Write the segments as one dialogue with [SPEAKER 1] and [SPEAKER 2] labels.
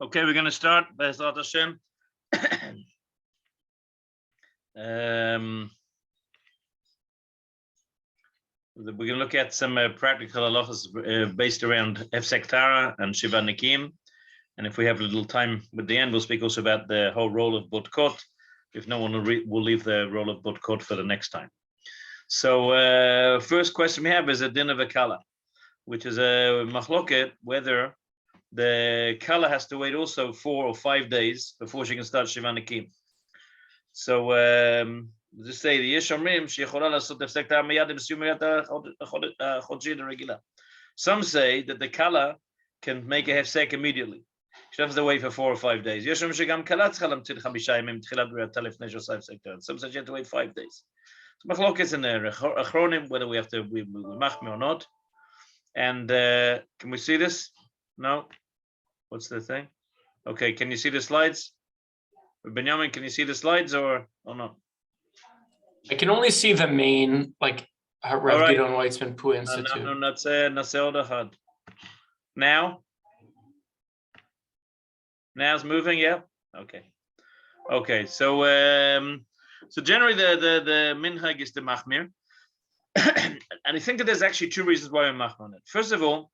[SPEAKER 1] Okay, we're going to start. Be'ezrat Hashem. We're going to look at some practical halachas based around Hefsek Taharah and Shivah Nekiim. And if we have a little time at the end, we'll speak also about the whole role of Botkot. If no one will leave the role of Botkot for the next time. So first question we have is a din of a kala, which is a machloket, whether the kala has to wait also 4 or 5 days before she can start Shivah Nekiim. So just say the Yeshomrim shechola lasot hefsek ta'ar miyad b'siyum chodshi regila. Some say that the kala can make a hefsek immediately. She doesn't have to wait for 4 or 5 days. Yeshom shegam kala tzcha lamtid 5 yamim tchilat b'riyat lefnei shosai hefsek ta'ar. Some say you have to wait 5 days. So machlokes in there, achronim, whether we have to we machmir or not. And can we see this? No. What's the thing? Okay, can you see the slides? Benjamin, can you see the slides or not?
[SPEAKER 2] I can only see the main, like Rav Gidon Weitzman Pu Institute.
[SPEAKER 1] No, that's Nasel. Now it's moving, yeah. Okay. So generally the minhag is the machmir, and I think that there's actually 2 reasons why we're machmir on it. First of all,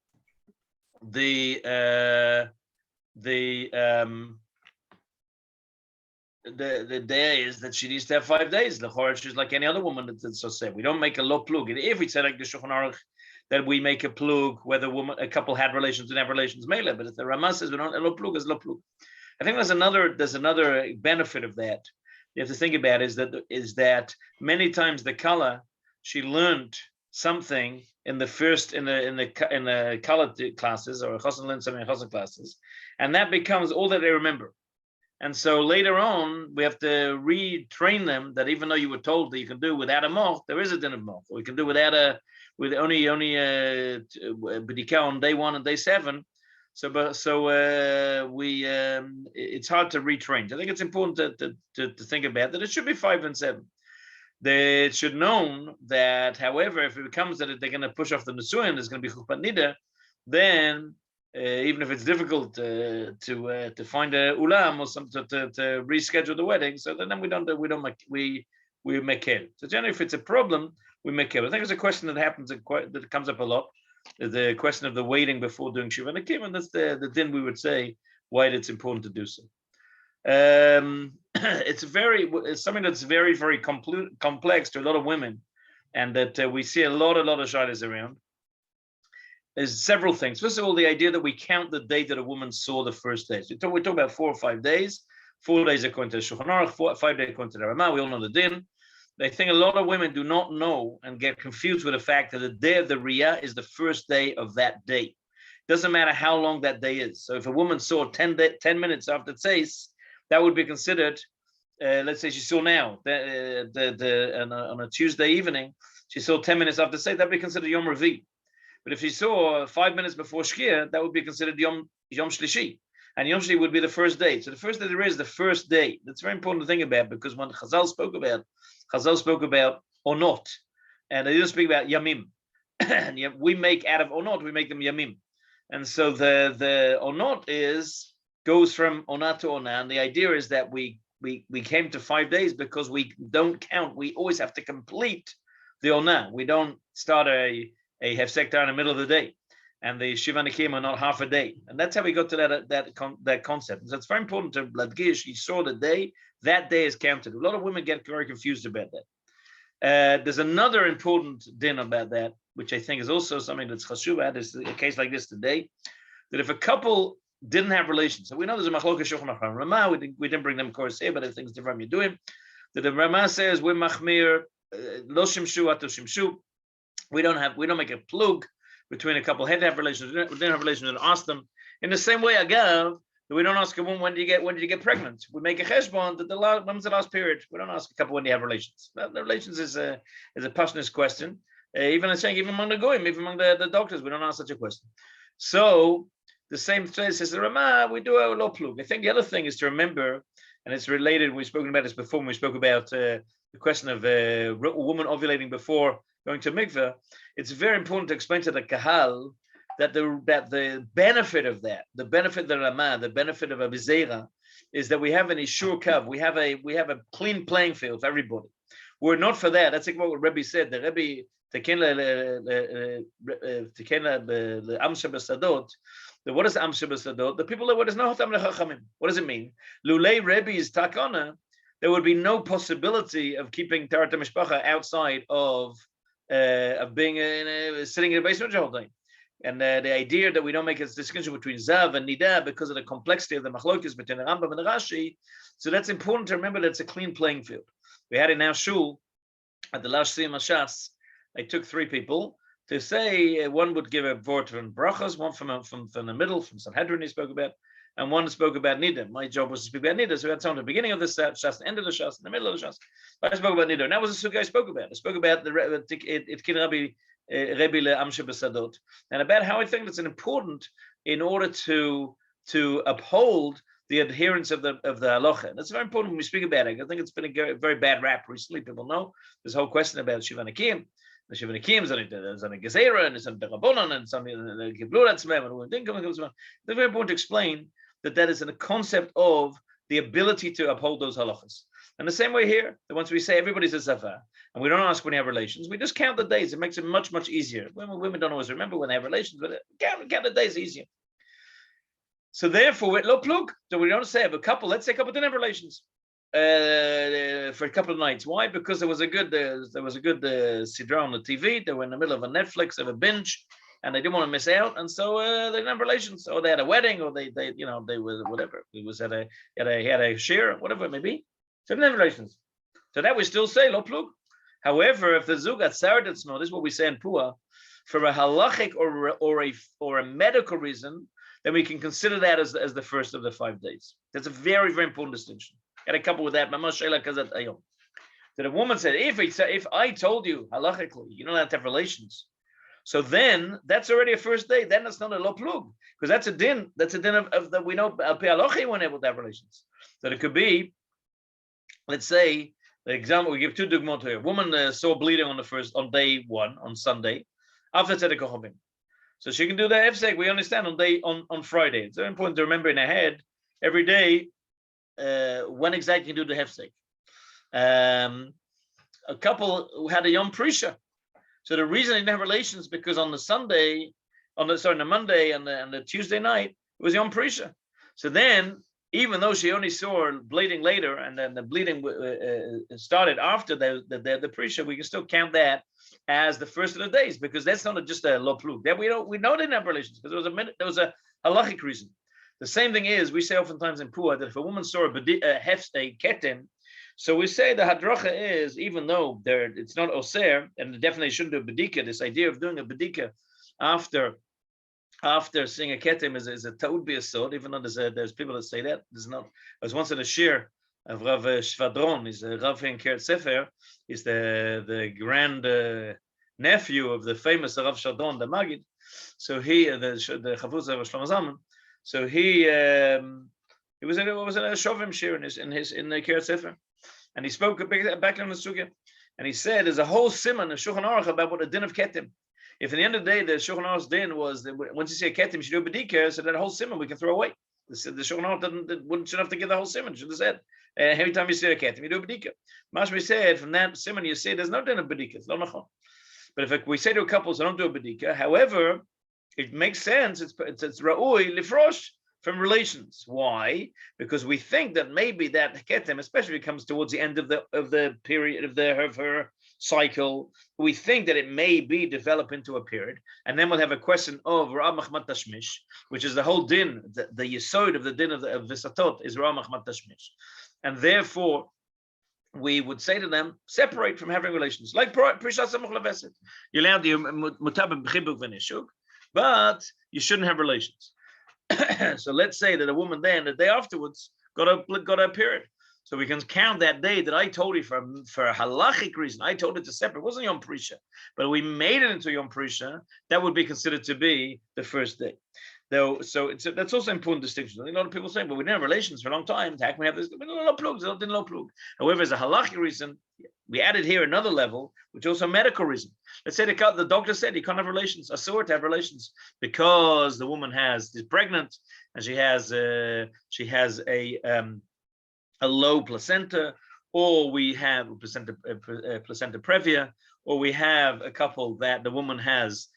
[SPEAKER 1] the day is that she needs to have 5 days. The chorah, she's like any other woman that's so said. We don't make a lo plug. If we say like the Shulchan Aruch that we make a plug whether a couple had relations, didn't have relations, mele. But if the Ramah says we don't, a lo plug is lo plug. I think there's another benefit of that. You have to think about is that many times the kala, she learned something in the first in the kala classes, or chassan learned something in chassan classes, and that becomes all that they remember. And so later on, we have to retrain them that even though you were told that you can do without a moch, there is a din of moch. Or we can do with only b'dika on day 1 and day 7. It's hard to retrain. I think it's important to think about that. It should be 5 and 7. It should known that, however, if it becomes that they're going to push off the nesuin, there's going to be chuppah nida, then even if it's difficult to find a ulam or something to reschedule the wedding, so then we make care. So generally, if it's a problem, we make care. I think it's a question that comes up a lot. The question of the waiting before doing Shivah Nekiim, and that's the din we would say why it's important to do so. It's something that's very, very complex to a lot of women, and that we see a lot of shaylas around. There's several things. First of all, the idea that we count the day that a woman saw the first day. So we talk about 4 or 5 days. 4 days according to the Shulchan Aruch, 5 days according to the Ramah. We all know the din. I think a lot of women do not know and get confused with the fact that the day of the Riyah is the first day of that day. Doesn't matter how long that day is. So if a woman saw 10 minutes after Tzeis, that would be considered, let's say she saw now, on a Tuesday evening, she saw 10 minutes after Tzeis, that would be considered Yom Revi. But if she saw 5 minutes before Shkia, that would be considered Yom Shlishi. And Yom Shlishi would be the first day. So the first day there is the first day. That's very important to think about, because when Chazal spoke about onot, and they didn't speak about yamim. And we make out of onot, we make them yamim. And so the onot goes from onat to onah. And the idea is that we came to 5 days because we don't count. We always have to complete the onah. We don't start a hefsek in the middle of the day, and the Shivah Nekiim are not half a day, and that's how we got to that concept. And so it's very important to ladgish. You saw the day; that day is counted. A lot of women get very confused about that. There's another important din about that, which I think is also something that's chashuv. Is a case like this today, that if a couple didn't have relations, so we know there's a machlokas Shulchan Aruch Ramah. We didn't bring them of course here, but I think it's different. You do it. That the Ramah says we're machmir lo shimshu ato shimshu. We don't make a plug between a couple had to have relations. We didn't have relations and ask them. In the same way, agav, we don't ask a woman when did you get pregnant. We make a cheshbon that when was the last period. We don't ask a couple when they have relations. Well, the relations is a passionate question. Even among the goyim, even among the doctors, we don't ask such a question. So the same says the Ramah, we do a lo plug. I think the other thing is to remember, and it's related. We've spoken about this before. When we spoke about the question of a woman ovulating before going to mikveh, it's very important to explain to the kahal that the benefit of that, the benefit of the Ramah, the benefit of a Bizera, is that we have an Ishur Kav, we have a clean playing field for everybody. We're not for that. That's like what Rebbe said. The Rebbe what is Amsha B'Sadot? The people that there's no Hatam Lechachamim. What does it mean? Lulei Rebbe's Takana, there would be no possibility of keeping Taharah Mishpacha outside of being sitting in a basement the whole day. And the idea that we don't make a distinction between Zav and Nida because of the complexity of the machlokes between the Rambam and the Rashi. So that's important to remember that it's a clean playing field. We had in our shul at the last Siyam Hashas, I took 3 people to say one would give a vort from brachas, one from the middle, from Sanhedrin he spoke about, and one spoke about Nida. My job was to speak about Nida, so we had some at the beginning of the Shas, the end of the Shas, in the middle of the Shas. But I spoke about Nida, and that was the sugya I spoke about. I spoke about the Itkin Rabbi le Amsha B'Sadot, and about how I think that's an important in order to uphold the adherence of the halacha. That's very important when we speak about it. I think it's been a very bad rap recently. People know this whole question about Shivah Nekiim. The Shivah Nekiim is on a Gezerah, and it's on the Rabbanon, and something the Giblut Atzmem, and we think it's very important to explain that is a concept of the ability to uphold those halachas. And the same way here, that once we say everybody's a Zafar, and we don't ask when they have relations, we just count the days. It makes it much, much easier. Women don't always remember when they have relations, but count the days easier. So therefore, with lo plug, so we don't say have a couple. Let's say a couple didn't have relations for a couple of nights. Why? Because there was a good sidra on the TV. They were in the middle of a Netflix of a binge, and they didn't want to miss out, and so they didn't have relations, or they had a wedding, or they were whatever. It was at a shir, whatever it may be. So they didn't have relations. So that we still say lo plug. However, if the zug at Saradatno, this is what we say in Pua, for a halachic or a medical reason, then we can consider that as the first of the 5 days. That's a very, very important distinction. Got a couple with that. That a woman said, if I told you halachically you don't have to have relations, so then that's already a first day. Then that's not a lo plug, because that's a din. That's a din of that we know al pi halacha you weren't able to have relations. So it could be, let's say, the example we give 2 dugmot here. A woman saw bleeding on day 1 on Sunday after tzedek chobim. So she can do the Hefsek, we understand, on Friday. It's very important to remember in her head every day when exactly you do the Hefsek. A couple who had a Yom Prisha. So the reason they didn't have relations because on the Monday and the Tuesday night, it was Yom Prisha. So then, even though she only saw bleeding later, and then the bleeding started after the Prisha, we can still count that as the first of the days, because that's not just a lo plug. That we know they didn't have relations because there was a halachic reason. The same thing is, we say oftentimes in Pua that if a woman saw a hefsek ketem, so we say the hadracha is, even though it's not oser, and definitely shouldn't do a bedika, this idea of doing a bedika after seeing a ketem is a taud b'yasod, even though there's people that say that. There's not. I was once in a shir of Rav Shvadron. He's a Rav in Keret Sefer. He's the grand nephew of the famous Rav Shvadron, the Magid. So he, the Chavuz of Shlomo Zalman. So he was in a Shovim shir in the Keret Sefer, and he spoke back on the sugya, and he said there's a whole siman of Shulchan Aruch about what a din of ketem. If at the end of the day the Shulchan Aruch's din was that once you say a ketem, you should do a bedika, so that whole siman we can throw away. The Shulchan Aruch wouldn't have to give the whole siman. Should have said every time you say a ketem, you do a bedika. Mashmi said from that siman you say there's no din of bedika. It's not nachon. But if we say to a couple, so don't do a bedika. However, it makes sense. It's ra'ui lifrosh from relations. Why? Because we think that maybe that ketem, especially if it comes towards the end of the period of her cycle, we think that it may be develop into a period, and then we'll have a question of Ra'ah Machmat Tashmish, which is the whole din, the yesod of the din of Visatot is Ra'ah Machmat Tashmish, and therefore we would say to them, separate from having relations, like Prishat Samuch Leveset. You're allowed to mutab b'chibuk v'nishuk, but you shouldn't have relations. So let's say that a woman then the day afterwards got a period. So we can count that day that I told you for a halachic reason. I told it to separate. It wasn't Yom Prisha, but we made it into Yom Prisha. That would be considered to be the first day. Though, so that's also an important distinction. I think a lot of people say, but we didn't have relations for a long time. How can we have this? However, as a halachic reason, we added here another level, which is also a medical reason. Let's say the doctor said you can't have relations, asur to have relations, because the woman is pregnant and she has a low placenta, or we have placenta previa, or we have a couple that the woman has.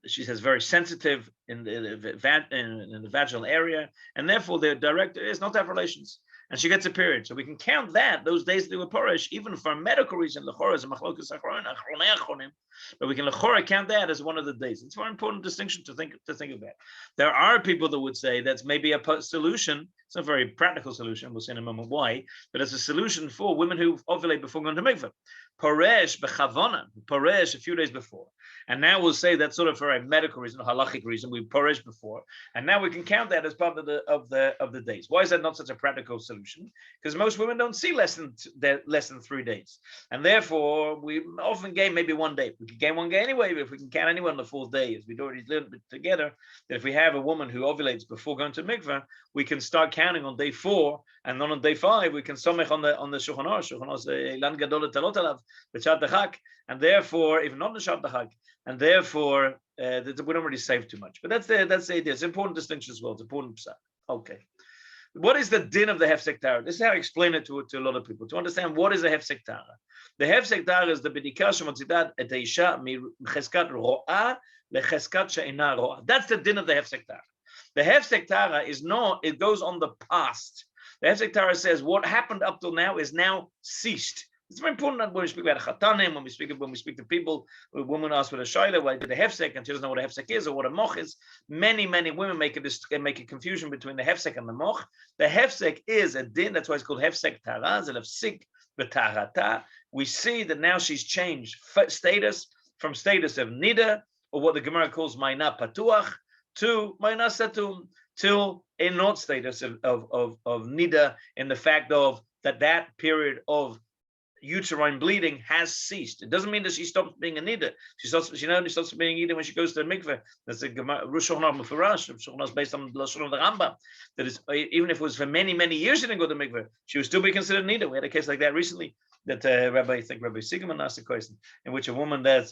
[SPEAKER 1] She says very sensitive in the vaginal area, and therefore the director is not to have relations, and she gets a period. So we can count those days that they were porish, even for a medical reason. L'chora is a machlokas achronei achronim, but we can l'chora count that as one of the days. It's a very important distinction to think about. There are people that would say that's maybe a solution. It's not a very practical solution. We'll see in a moment why, but it's a solution for women who ovulate before going to mikveh. Poresh bechavona, poresh a few days before. And now we'll say that's sort of for a medical reason, a halachic reason. We poresh before, and now we can count that as part of the days. Why is that not such a practical solution? Because most women don't see less than 3 days, and therefore we often gain maybe 1 day. We can gain 1 day anyway, but if we can count anyone on the 4th day, as we'd already learned together, that if we have a woman who ovulates before going to mikveh, we can start counting on day 4, and then on day 5 we can somech on the Shulchan Aruch. Shulchan Aruch lan gadol talot alav b'shat dachak, and therefore even not b'shat dachak. And therefore, we don't really save too much. But that's the idea. It's an important distinction as well. It's important. Okay. What is the din of the Hefsek Taharah? This is how I explain it to a lot of people. To understand what is the Hefsek Taharah. The Hefsek Taharah is the bedika shemotzidat et isha micheskat ro'ah lecheskat she'ina ro'ah. That's the din of the Hefsek Taharah. The Hefsek Taharah is not, it goes on the past. The Hefsek Taharah says what happened up till now is now ceased. It's very important that when we speak about chatanim, when we speak to people, a woman asks what a shaila, why did a hefsek, and she doesn't know what a hefsek is or what a moch is. Many women make a confusion between the hefsek and the moch. The hefsek is a din. That's why it's called hefsek taraz. Hefsek b'tarata. We see that now she's changed status from status of nida, or what the Gemara calls mayna patuach, to mayna satum, till a not status of nida, in the fact of that period of uterine bleeding has ceased. It doesn't mean that she stops being a nida. She only stops being a nida when she goes to the mikveh. That's a Shulchan Aruch Mefurash. Shulchan Aruch based on the Lashon of the Rambam. That is, even if it was for many years she didn't go to the mikveh, she would still be considered nida. We had a case like that recently. That Rabbi Siegman asked a question in which a woman that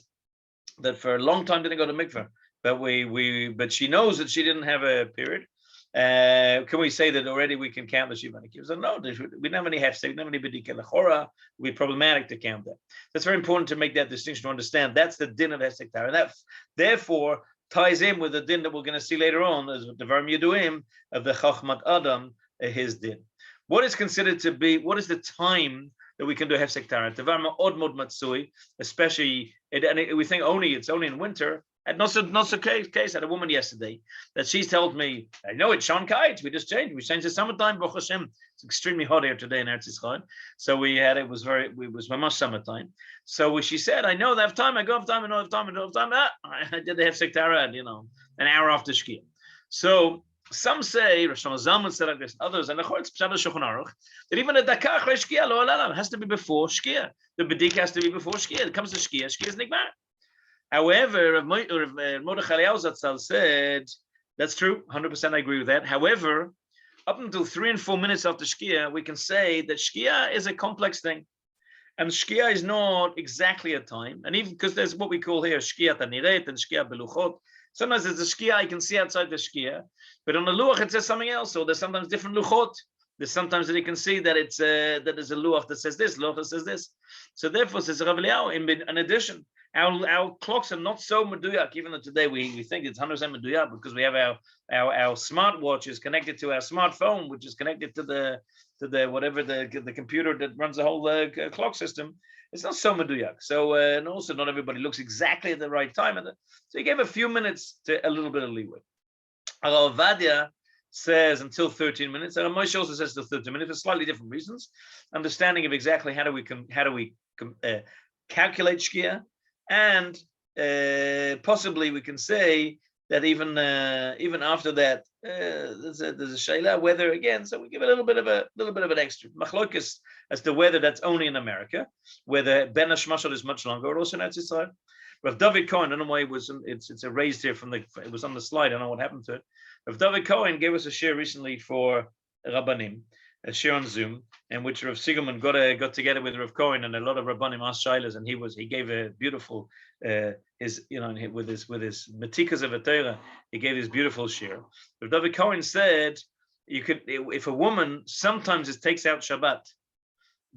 [SPEAKER 1] for a long time didn't go to mikveh, but she knows that she didn't have a period. Can we say that already we can count the Shivah Nekiim? So no, we don't have any Hefsek, we don't have any Bedika L'chora. It would be problematic to count that. That's very important to make that distinction, to understand that's the din of Hefsek Taharah. That therefore ties in with the din that we're going to see later on, as the Dvarim Yeduim of the Chachmat Adam, his din. What is considered to be, what is the time that we can do Hefsek Taharah? Dvar Ma'od Mod Matsui, especially, we think it's only in winter. And not so case. I had a woman yesterday that she told me, I know it's Sean Kites. We just changed. We changed the summertime. Baruch Hashem. It's extremely hot here today in Eretz Yisrael. So it was mamash summertime. So she said, I know that I have time. I go have time. I don't have time. I don't have time. I did the Hefsek Taharah, an hour after Shkia. So some say, Rosh Zalman said like this, others, and it's Pshat Shulchan Aruch, that even a dakar achrei Shkia lo alalam has to be before Shkia. The bedik has to be before Shkia. It comes to Shkia is nigmar. However, Mordechai Zatzal said, that's true, 100% I agree with that. However, up until 3 and 4 minutes after Shkia, we can say that Shkia is a complex thing. And Shkia is not exactly a time. And even because there's what we call here Shkia Taniret and Shkia Beluchot. Sometimes there's a Shkia you can see outside the Shkia, but on the Luach it says something else. So there's sometimes different Luchot. There's sometimes that you can see that that there's a Luach that says this, Luach that says this. So therefore, says Rav Eliyahu, in addition, our clocks are not so meduyak, even though today we think it's 100% meduyak because we have our smartwatch is connected to our smartphone, which is connected to the whatever the computer that runs the whole clock system. It's not so meduyak. So and also not everybody looks exactly at the right time. So he gave a few minutes to a little bit of leeway. Rav Ovadia says until 13 minutes. And Moshe also says till 13 minutes for slightly different reasons. Understanding of exactly how do we calculate Shkia. And possibly we can say that even after that, there's a shayla whether again. So we give a little bit of an extra machlokas as to whether that's only in America, whether Ben Hashmashal is much longer, or also in Eretz Yisrael. Rav David Cohen, I don't know why it's erased here it was on the slide, I don't know what happened to it. Rav David Cohen gave us a share recently for Rabbanim, a share on Zoom, in which Rav Sigelman got together with Rav Cohen and a lot of Rabbanim asked Shilas, and he gave a beautiful with his matikas of a Torah, he gave this beautiful share. Rav David Cohen said, you could, if a woman sometimes it takes out Shabbat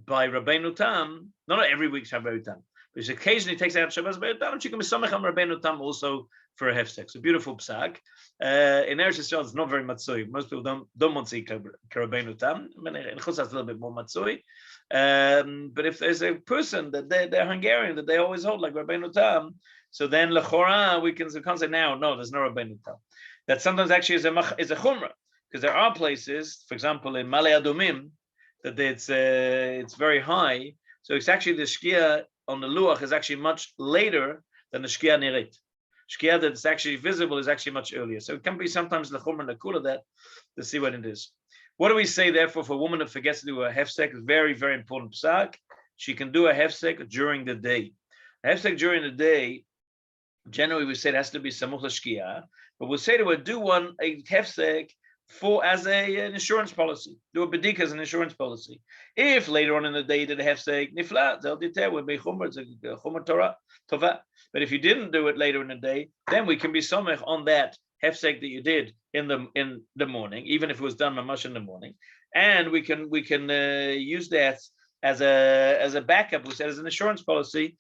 [SPEAKER 1] by Rabbeinu Tam, not every week Rabbeinu Tam, but she occasionally takes out Shabbat by Rabbeinu Tam, she can be Samech on Rabbeinu Tam also for a Hefsek. It's a beautiful psak. In Eretz Yisrael, it's not very matzui. Most people don't matzui Rabbeinu Tam. In Chutz, it's a little bit more matzui. But if there's a person that they're Hungarian that they always hold like Rabbeinu Tam, so then lechora we can't say now. No, there's no Rabbeinu Tam. That sometimes actually is a chumrah, because there are places, for example, in Male Adumim, that it's very high. So it's actually the shkia on the luach is actually much later than the shkia neret. Shkia that's actually visible is actually much earlier. So it can be sometimes lechumra and lekula that to see what it is. What do we say therefore for a woman that forgets to do a hefsek? Is very, very important psak. She can do a hefsek during the day. A hefsek during the day, generally we say it has to be samuch l'shkia, but we'll say to her, do a hefsek as an insurance policy. Do a bedika as an insurance policy. If later on in the day you did a hefsek, nifla, they'll deter would be chumrah, it's a chumrah Torah, tova. But if you didn't do it later in the day, then we can be somech on that hefsek that you did in the morning, even if it was done mamash in the morning, and we can use that as a backup. We said as an insurance policy,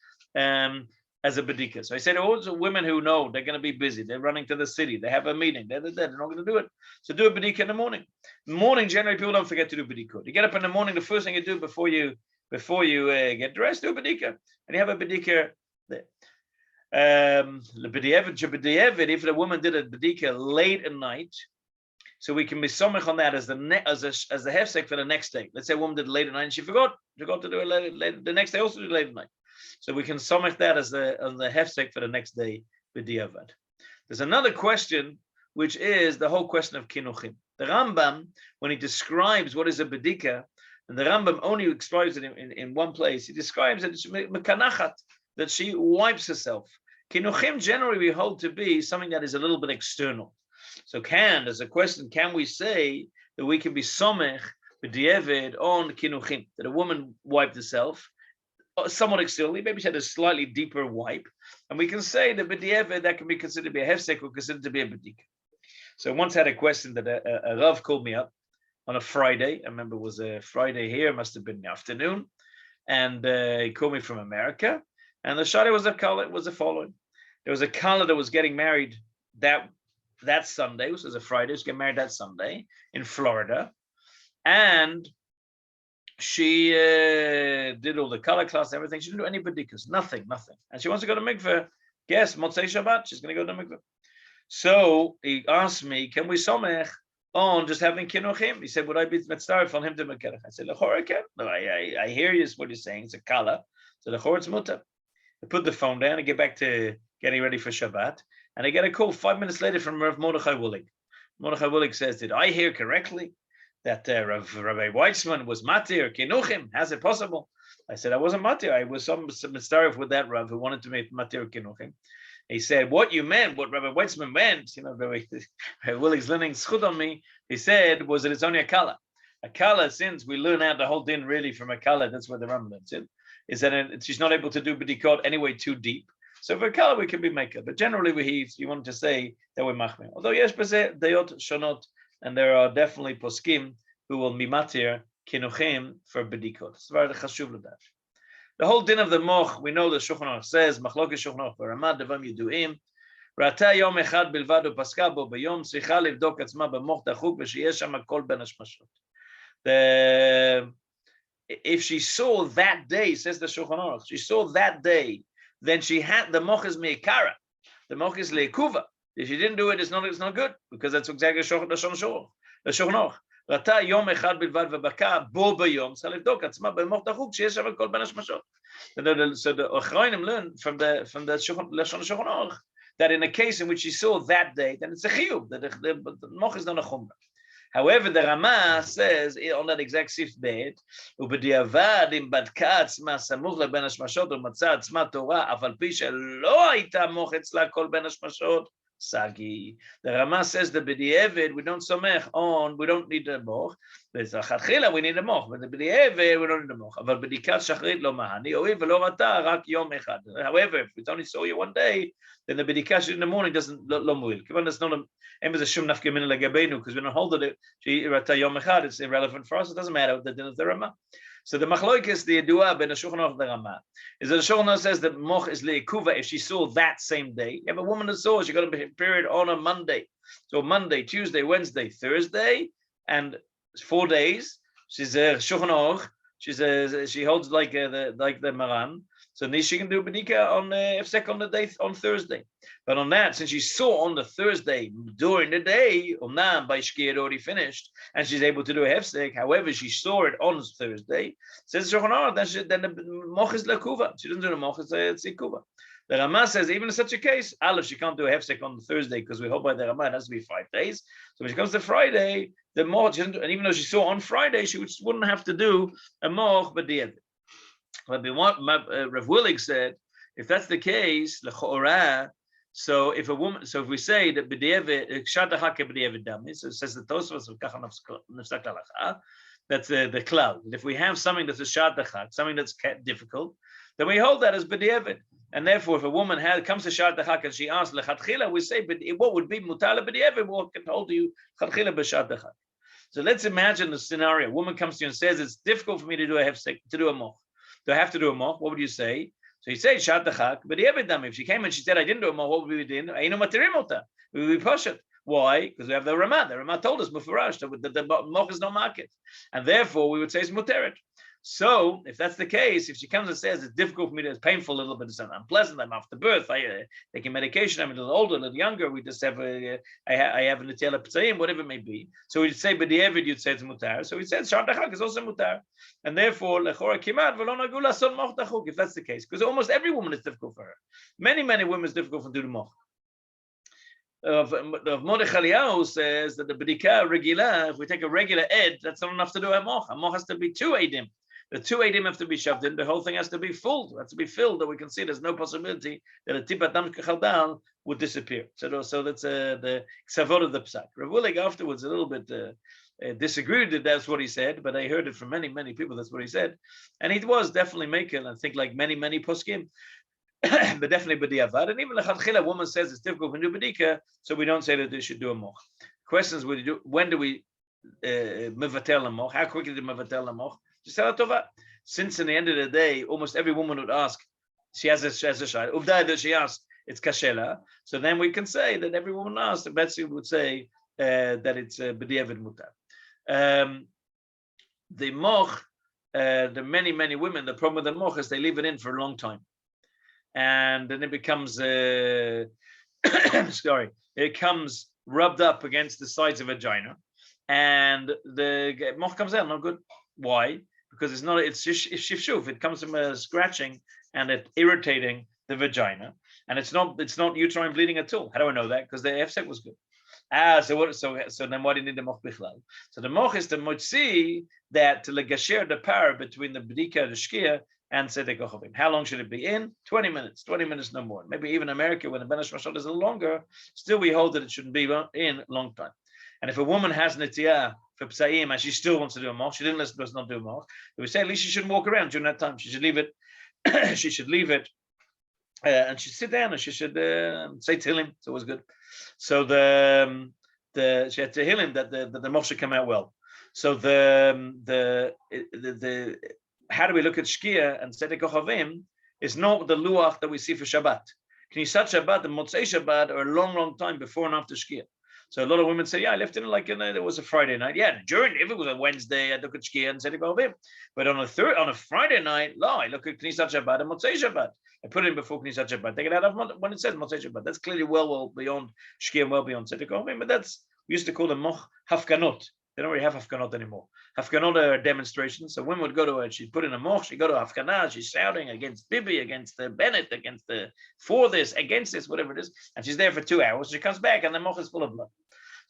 [SPEAKER 1] as a bedika. So I said, also women who know they're going to be busy, they're running to the city, they have a meeting, they're not going to do it. So do a bedika in the morning. Morning, generally people don't forget to do bedikot. You get up in the morning, the first thing you do before you get dressed, do a bedika, and you have a bedika there. If the woman did a bedika late at night, so we can be somech on that as the hefsek for the next day. Let's say a woman did it late at night and she forgot to do it late the next day, also do late at night. So we can somech that as the hefsek for the next day b'diavad. There's another question, which is the whole question of kinuchim. The Rambam, when he describes what is a bedika, and the Rambam only describes it in one place, he describes it as mekanachat, that she wipes herself. Kinuchim generally we hold to be something that is a little bit external. So there's a question, can we say that we can be somech b'diavad on kinuchim, that a woman wiped herself, somewhat externally, maybe she had a slightly deeper wipe, and we can say that b'diavad that can be considered to be a hefsek or considered to be a bedika. So I once had a question that a Rav called me up on a Friday. I remember it was a Friday here, it must have been in the afternoon, and he called me from America, and the shayla was the following. There was a kala that was getting married that Sunday, which was a Friday, was getting married that Sunday in Florida, and she did all the color class, everything. She didn't do any bedikas, nothing. And she wants to go to mikveh. Guess Motzei Shabbat, she's going to go to mikveh. So he asked me, can we somech on just having kinuchim? He said, would I be mitzvah on him to mekerech? I said, lechora ken. No, I hear you. What you're saying. It's a kala. So lechora it's mutter. I put the phone down and get back to getting ready for Shabbat, and I get a call 5 minutes later from Rav Mordechai Willig. Mordechai Willig says, did I hear correctly that Rabbi Weitzman was matir kinuchim? How's it possible? I said, I wasn't matir. I was some mitzvah with that Rav who wanted to make matir kinuchim. He said, what you meant, what Rabbi Weitzman meant, Rabbi Willig's learning schut on me, he said, was that it's only a kala. A kala, since we learn out the whole din really from a kala, that's where the Rambam learns it, is that she's not able to do b'dikot anyway too deep. So for kala we can be maker, but generally you want to say that we're machmir. Although yes, dayot shonot, and there are definitely poskim who will mimatir kinuchim for b'dikot. It's very chashuv l'dash. The whole din of the moch, we know the Shulchan Aruch says machlokes Shulchan Aruch v'ramad devam yeduim. Rata yom echad bilvad upaska bo b'yom tzricha livdok atzma b'moch dachuk v'sheyeh shama kol ben hashmashot. If she saw that day, says the Shulchan Aruch, she saw that day, then she had the moch is meikara, the moch is leikuva. If she didn't do it, it's not good, because that's exactly the Shulchan Aruch. Rata yom echad bilvad v'baka bo b'yom tzricha livdok atzma b'moch dachuk sheyeh shama kol ben hashmashot. So the Ochronim learn from the Shulchan Aruch that in a case in which she saw that day, then it's a chiyuv, that the moch is not a chumrah. However, the Rama says on that exact sif bet, ובדיעבד אם בדקה עצמה סמוך לבין השמשות ומצאה עצמה תורה, אף על פי שלא הייתה מוח אצלה כל בין השמשות, sagi. The Rama says that b'di'evid we don't somech on, we don't need a moch. B'zachatchila we need a moch, but the b'di'evid we don't need a moch. But b'dikat shachrit lo mahani, oiv v'lo rata rak yom echad. However, if we only saw you one day, then the b'dikat in the morning doesn't lo muil. Given that's not a shum nafke min legabeinu because we don't hold it. She rata yom echad. It's irrelevant for us. It doesn't matter the din of the Rama. So the machloikis, the Yedua ben Shulchan Aruch the Rama, is that the Shulchan Aruch says that moch is leikuva if she saw that same day. You have a woman that saw she got a period on a Monday, so Monday, Tuesday, Wednesday, Thursday, and 4 days. She's a Shulchan Aruch. She holds like the Maran. So then she can do bedika on Hefsek on the day on Thursday. But on that, since she saw on the Thursday during the day, by Shkia had already finished, and she's able to do a Hefsek. However, she saw it on Thursday. Says Shulchan Aruch, then the moch is lekuva. She doesn't do the moch; it's ikuva. The Rama says even in such a case, Aleph, she can't do a Hefsek on Thursday because we hold by the Rama it has to be 5 days. So when she comes to Friday, the moch, and even though she saw on Friday, she wouldn't have to do a moch, but the Rav Willig said, if that's the case, so if we say that b'di'evid shadachak b'di'evid dami, so it says the Tosfos of kacha nefsak lalacha, that's the cloud. If we have something that's a shadachak, something that's difficult, then we hold that as b'di'evid. And therefore, if a woman comes to shadachak and she asks lechatchila, we say, but what would be mutala b'di'evid? What can hold you chatchila b'shadachak? So let's imagine the scenario. A woman comes to you and says, it's difficult for me to do a hefsek, to do a moch. Do I have to do a moch? What would you say? So you say shadachak, but if she came and she said I didn't do a moch, what would we do? Ainu matirim ota. We would push it. Why? Because we have the Rama. The Rama told us mufarash that the moch is no market, and therefore we would say it's muteret. So if that's the case, if she comes and says it's difficult for me, it's painful a little bit, it's unpleasant, I'm after birth, I taking medication, I'm a little older, a little younger, we just have I have a netela p'tzayim, whatever it may be. So we'd say, but the evid you'd say it's mutar. So we said shadachak is also mutar, and therefore lechora kimat v'lo nagu lason moch dachuk. If that's the case, because almost every woman is difficult for her. Many women is difficult for do the moch. Of Mordechai Eliyahu says that the bedika regila, if we take a regular ed, that's not enough to do a moch. A moch has to be 2 edim. The 2 edim have to be shoved in. The whole thing has to be full. It has to be filled. That we can see there's no possibility that a tipat dam kachaldal would disappear. So that's the ksavod of the psak. Rav Willig afterwards a little bit disagreed that that's what he said, but I heard it from many people. That's what he said, and he was definitely making. I think like many poskim. But definitely b'diavad, and even lechatchila, a woman says it's difficult when do bedika, so we don't say that they should do a moch. Questions: when do we mevatel a moch? How quickly do mevatel a moch? Just tell tova. Since in the end of the day, almost every woman would ask, she has a shayla. Uvda that she asked, it's kashela. So then we can say that every woman asked, and Betsy would say that it's b'diavad mutar. The moch, the many women, the problem with the moch is they leave it in for a long time. And then it becomes it comes rubbed up against the sides of a vagina, and the moch comes out not good. Why? Because it's shifshuf. It comes from a scratching and it irritating the vagina, and it's not uterine bleeding at all. How do I know that? Because the Hefsek was good. So then why do you need the moch bichlal? So the moch is the motzi that to legasher the power between the b'dika and the shkia and tzedek ochavim. How long should it be in? 20 minutes. 20 minutes, no more. Maybe even America, when the ben mashal is a little longer, still we hold that it shouldn't be in a long time. And if a woman has netiyah for psaim and she still wants to do a moch, she didn't listen to us not do a moch, we say at least she shouldn't walk around during that time. She should leave it. She should leave it, and she should sit down and she should say tehillim. So it was good. So she had tehillim that the moch should come out well. So the how do we look at Shkia and Tzedek Ochavim is not the luach that we see for Shabbat. Knisat Shabbat and Motzei Shabbat are a long time before and after Shkia. So a lot of women say, yeah, I left it like it was a Friday night. Yeah, if it was a Wednesday, I look at Shkia and Tzedek Ochavim. But on a Friday night, I look at Knisat Shabbat and Motzei Shabbat. I put it in before Knisat Shabbat. Take it out of when it says Motzei Shabbat. That's clearly well beyond Shkia and well beyond Tzedek Ochavim. But we used to call them moch hafkanot. They don't really have hafkanot anymore. Hafkanot are demonstrations. So women would go to her, she'd put in a moch, she'd go to hafkanah, she's shouting against Bibi, against Bennett, for this, against this, whatever it is. And she's there for 2 hours. She comes back and the moch is full of blood.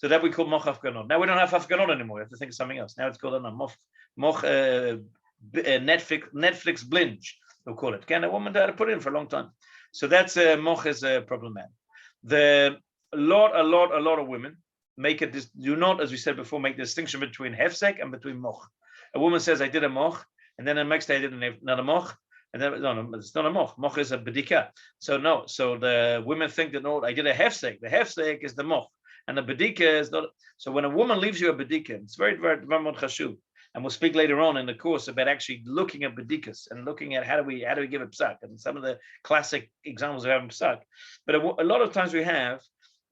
[SPEAKER 1] So that we call moch hafganot. Now we don't have hafganot anymore. We have to think of something else. Now it's called moch Netflix blinge. We'll call it. Can a woman had to put it in for a long time. So that's moch is problematic. A lot of women make it. Do not, as we said before, make the distinction between hefsek and between moch. A woman says, "I did a moch," and then the next day I did another moch. And then, no, it's not a moch. Moch is a bedika. So no. So the women think that no, I did a hefsek. The hefsek is the moch, and the bedika is not. So when a woman leaves you a bedika, it's very chashuv. And we'll speak later on in the course about actually looking at bedikas and looking at how do we give a psak and some of the classic examples of having psak. But a lot of times we have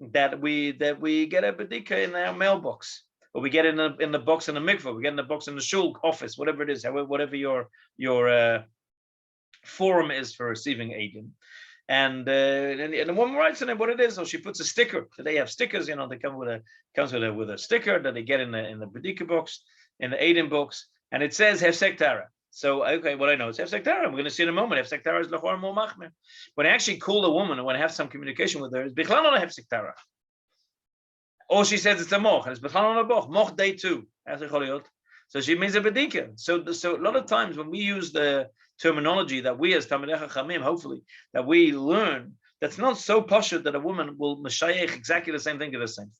[SPEAKER 1] that we get a bedika in our mailbox, or we get in the box in the mikvah, we get in the box in the shul office, whatever it is, whatever your forum is for receiving aid. And the woman writes in it what it is, or she puts a sticker. So they have stickers, they come with a sticker that they get in the bedika box, in the Aiden box, and it says Hefsek Taharah. So okay, what I know is Hefsek Taharah. We're going to see in a moment. Hefsek Taharah is lachor more machmer. When I actually call a woman and when I have some communication with her, it's bichlal not a Hefsek Taharah. Or she says it's a moch, and it's bichlal not a boch. Moch day 2. So she means a bedika. So a lot of times when we use the terminology that we as Talmidei Chachamim, hopefully, that we learn, that's not so pashut that a woman will mashayech exactly the same thing to the same thing.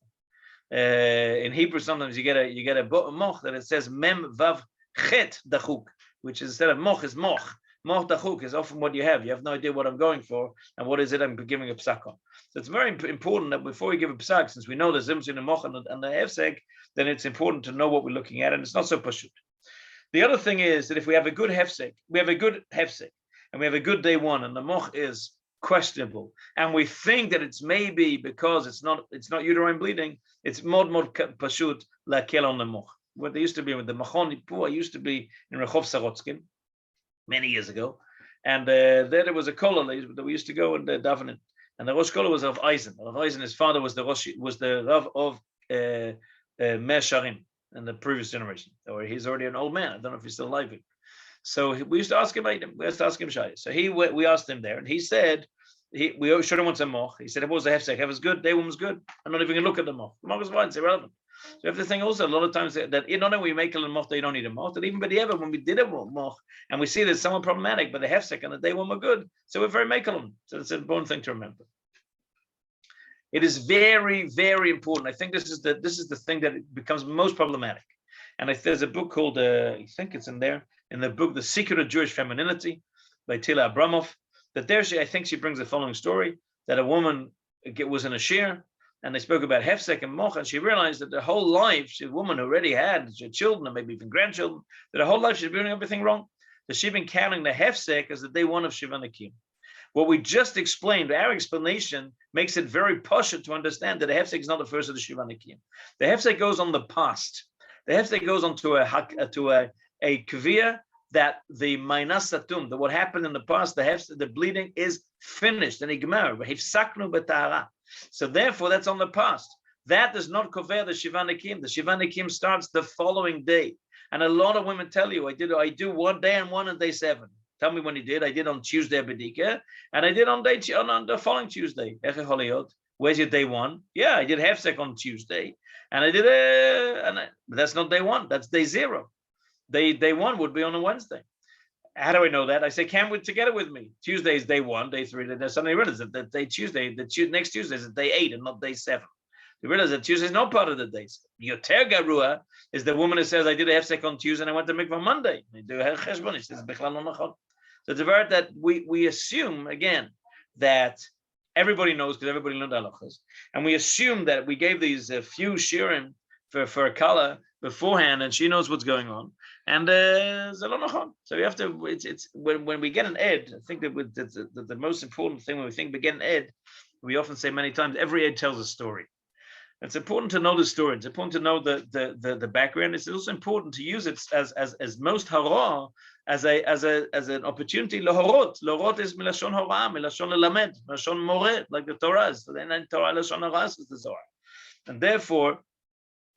[SPEAKER 1] In Hebrew, sometimes you get a moch that it says mem vav chet dachuk, which is instead of moch is moch. Moch dachuk is often what you have. You have no idea what I'm going for and what is it I'm giving a psak on. So it's very important that before we give a psak, since we know the zimtzin and moch and the hefsek, then it's important to know what we're looking at, and it's not so pashut. The other thing is that if we have a good hefsek, and we have a good day 1, and the moch is questionable, and we think that it's maybe because it's not uterine bleeding, it's mod pashut lakel on the moch. What they used to be with the machon I used to be in Rehov Sarotskin many years ago, and there was a kollel that we used to go and daven in, and the Rosh Kollel was of Eisen. Of Eisen, his father was the Rav of Meir Sharim in the previous generation. Or he's already an old man. I don't know if he's still alive. So we used to ask him Shai. So we asked him there, and he said we should have wanted a moch. He said it was a hefsek. It was good. Day 1 was good. I'm not even going to look at the moch. The moch is fine. It's irrelevant. So you have to think also a lot of times that not only we make a moch, they don't need a moch. That even b'di'evad when we did a moch and we see that it's somewhat problematic, but the hefsek and the day 1 were good. So we're very makelim. So it's an important thing to remember. It is very, very important. I think this is the thing that becomes most problematic. And there's a book called I think it's in there. In the book, The Secret of Jewish Femininity by Tila Abramov, that I think she brings the following story, that a woman was in a shir, and they spoke about hefsek and moch, and she realized that the whole life, she's a woman who already had children, and maybe even grandchildren, that her whole life she's been doing everything wrong. That she's been counting the hefsek as the day 1 of Shivah Nekiim. What we just explained, our explanation makes it very pashut to understand that the hefsek is not the first of the Shivah Nekiim. The hefsek goes on the past. The hefsek goes on to a kaviyah that the mainasatum, that what happened in the past, the bleeding is finished and igmar. Hefsaknu b'Taharah. So therefore, that's on the past. That does not cover the Shivah Nekiim. The Shivah Nekiim starts the following day. And a lot of women tell you, I do 1 day and 1 on day 7. Tell me when you did. I did on Tuesday bedika, and I did on the following Tuesday. Where's your day 1? Yeah, I did hefsek on Tuesday, and I did but that's not day 1. That's day 0. Day 1 would be on a Wednesday. How do I know that? I say, come together with me. Tuesday is day 1, day 3. Then suddenly realize that next Tuesday is day 8 and not day 7. You realize that Tuesday is not part of the days. Yoter garua is the woman who says, I did a hefsek on Tuesday and I went to mikvah on Monday. They do a cheshbon. She says, bichlal no nachon. So it's a word that we assume, again, that everybody knows because everybody learned halachas. And we assume that we gave these few shirim for a kala beforehand and she knows what's going on. And so we have to, it's when we get an ed, I think that the most important thing when we think we get an ed, we often say many times, every ed tells a story. It's important to know the story. It's important to know the background. It's also important to use it as most hara as an opportunity. Lohorot is milashon hara, milashon lelamed, milashon more, like the Torah is. So then Torah lashon hara is the Zohar, and therefore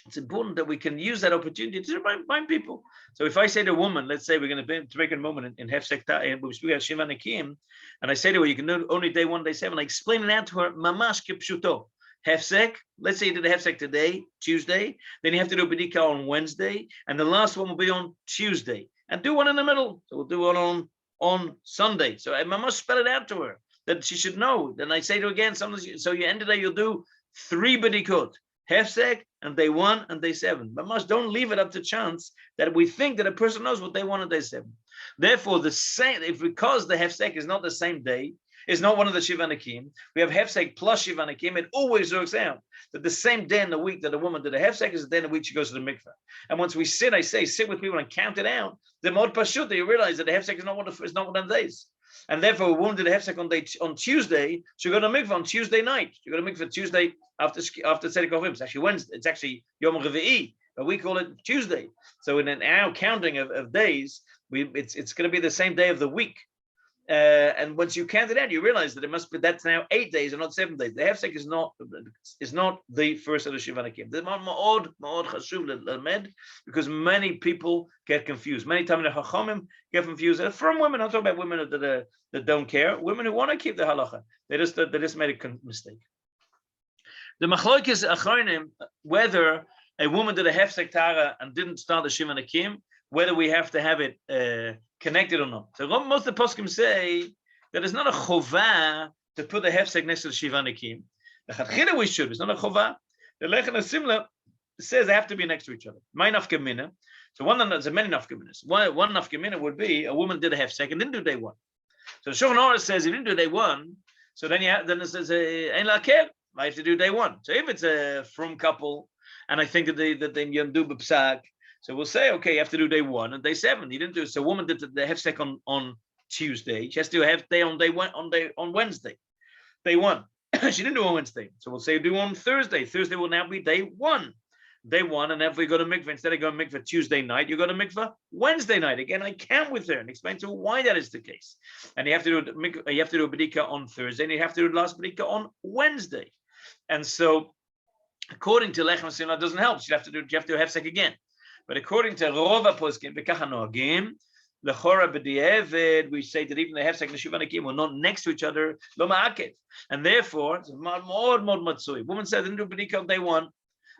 [SPEAKER 1] it's important that we can use that opportunity to remind people. So if I say to a woman, let's say we're going to make a moment in Hefsek, and we speak about Shivah Nekiim, and I say to her, you can do only day 1, day 7. I explain it out to her, mamash kipshuto. Hefsek. Let's say you did a Hefsek today, Tuesday. Then you have to do a B'dika on Wednesday, and the last one will be on Tuesday. And do one in the middle. So we'll do one on Sunday. So I must spell it out to her that she should know. Then I say to her again, sometimes, so you end the day, you'll do 3 B'dikot. Hefsek and day 1 and day 7. But must don't leave it up to chance that we think that a person knows what day 1 and day 7. Therefore, the same, because the Hefsek is not the same day, is not one of the Shivah Nekiim. We have Hefsek plus Shivah Nekiim. It always works out that the same day in the week that a woman did a Hefsek is the day in the week she goes to the mikveh. And once we sit, I say, sit with people and count it out. The mod pashut that you realize that the Hefsek is not one of the days. And therefore, a woman did a Hefsek on Tuesday, she go to mikveh on Tuesday night. She go to mikveh Tuesday after Tzedek Ovim. It's actually Wednesday. It's actually Yom Revi'i, but we call it Tuesday. So in our counting of days, it's going to be the same day of the week. And once you count it out, you realize that it must be that's now 8 days and not 7 days. The Hefsek is not the first of the Shivah Nekiim. The ma'od chashuv lemed, because many people get confused. Many times the Chachamim get confused. And from women, I'm talking about women that don't care. Women who want to keep the halacha, they just made a mistake. The machlokes achronim, whether a woman did a Hefsek Taharah and didn't start the Shivah Nekiim, whether we have to have it connected or not. So most of the poskim say that it's not a chovah to put the Hefsek next to the Shivah Nekiim. The Chadchila we should. It's not a chovah. The Lechem Simla says they have to be next to each other. My nafkamina. So there's many nafkaminas. One nafkamina would be a woman did a Hefsek and didn't do day 1. So Shulchan Aruch says if you didn't do day 1, so then it says ein lakel. I have to do day 1. So if it's a frum couple, and I think that they do b'psak, so we'll say, okay, you have to do day 1 and day 7. You didn't do it. So a woman did the Hefsek on Tuesday. She has to do a half day on Wednesday. Day 1. She didn't do it on Wednesday. So we'll say do on Thursday. Thursday will now be day 1. Day 1, and if we go to mikveh, instead of going to mikveh Tuesday night, you go to mikveh Wednesday night. Again, I count with her and explain to her why that is the case. And you have to do a B'dika on Thursday, and you have to do the last B'dika on Wednesday. And so, according to Lechem Simla, it doesn't help. You have to do Hefsek again. But according to Rova Poskim, B'kacha Noagim, Lechora B'di'evid, we say that even the Hefsek and the Shivah Nekiim were not next to each other, Lo Ma'akev. And therefore, it's mod matzui. Woman said, I didn't do B'dika on day 1.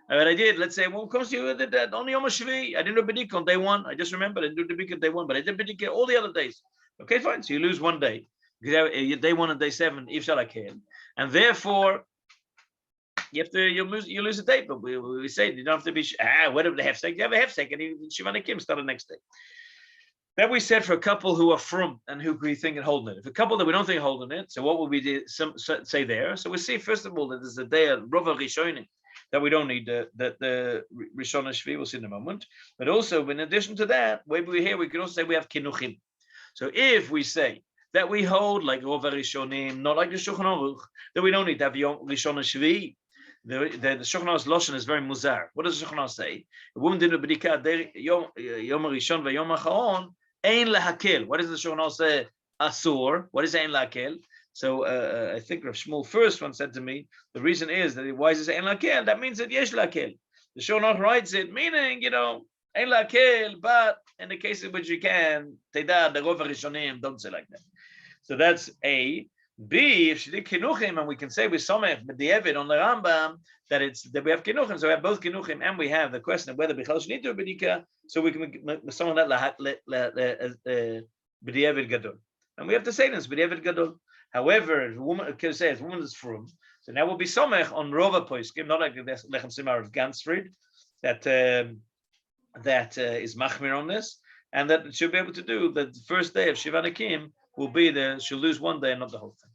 [SPEAKER 1] But I did. Let's say, well, comes to you, I did that on Yom HaShvi. I didn't do B'dika on day 1. I just remembered I didn't do B'dika on day 1, but I did B'dika all the other days. Okay, fine. So you lose 1 day. Day 1 and day 7, Ifshal Akel. And therefore, you lose a day, but we say you don't have to be whatever the Hefsek. You have a Hefsek, and Shivah Nekiim start the next day. That we said for a couple who are from and who we think are holding it. If a couple that we don't think are holding it, so what will we do, say there? So we see first of all that there's a day of Rova Rishonim that we don't need the Rishon Shvi. We'll see in a moment. But also, in addition to that, maybe we can also say we have Kinuchim. So if we say that we hold like Rova Rishonim, not like the Shulchan Aruch, that we don't need to have Rishon Shvi. The Shulchan Aruch's Lashon is very muzar. What does the Shulchan Aruch say? A woman did a b'dika Yom Rishon v'Yom Acharon ein lahakel. What does the Shulchan Aruch say? Asur. What is ein lahakel? So I think Rav Shmuel first one said to me, the reason is that why is it ein lahakel? That means that yesh lahakel. The Shulchan Aruch writes it, meaning ein lahakel, but in the case in which you can, Teda the Rova Rishonim don't say like that. So that's A. B, if she did kinuchim, and we can say with somech b'di'evid on the Rambam that we have kinuchim, so we have both kinuchim, and we have the question of whether b'chal she need to a b'dika, so we can someone that b'di'evid gadol, and we have to say this b'di'evid gadol. However, if a woman can say a woman is from, so now will be somech on Rova Poskim, not like the Lechem Simar of Gansfried, that is machmir on this, and that she'll be able to do the first day of Shivah Nekiim will be she'll lose 1 day and not the whole thing.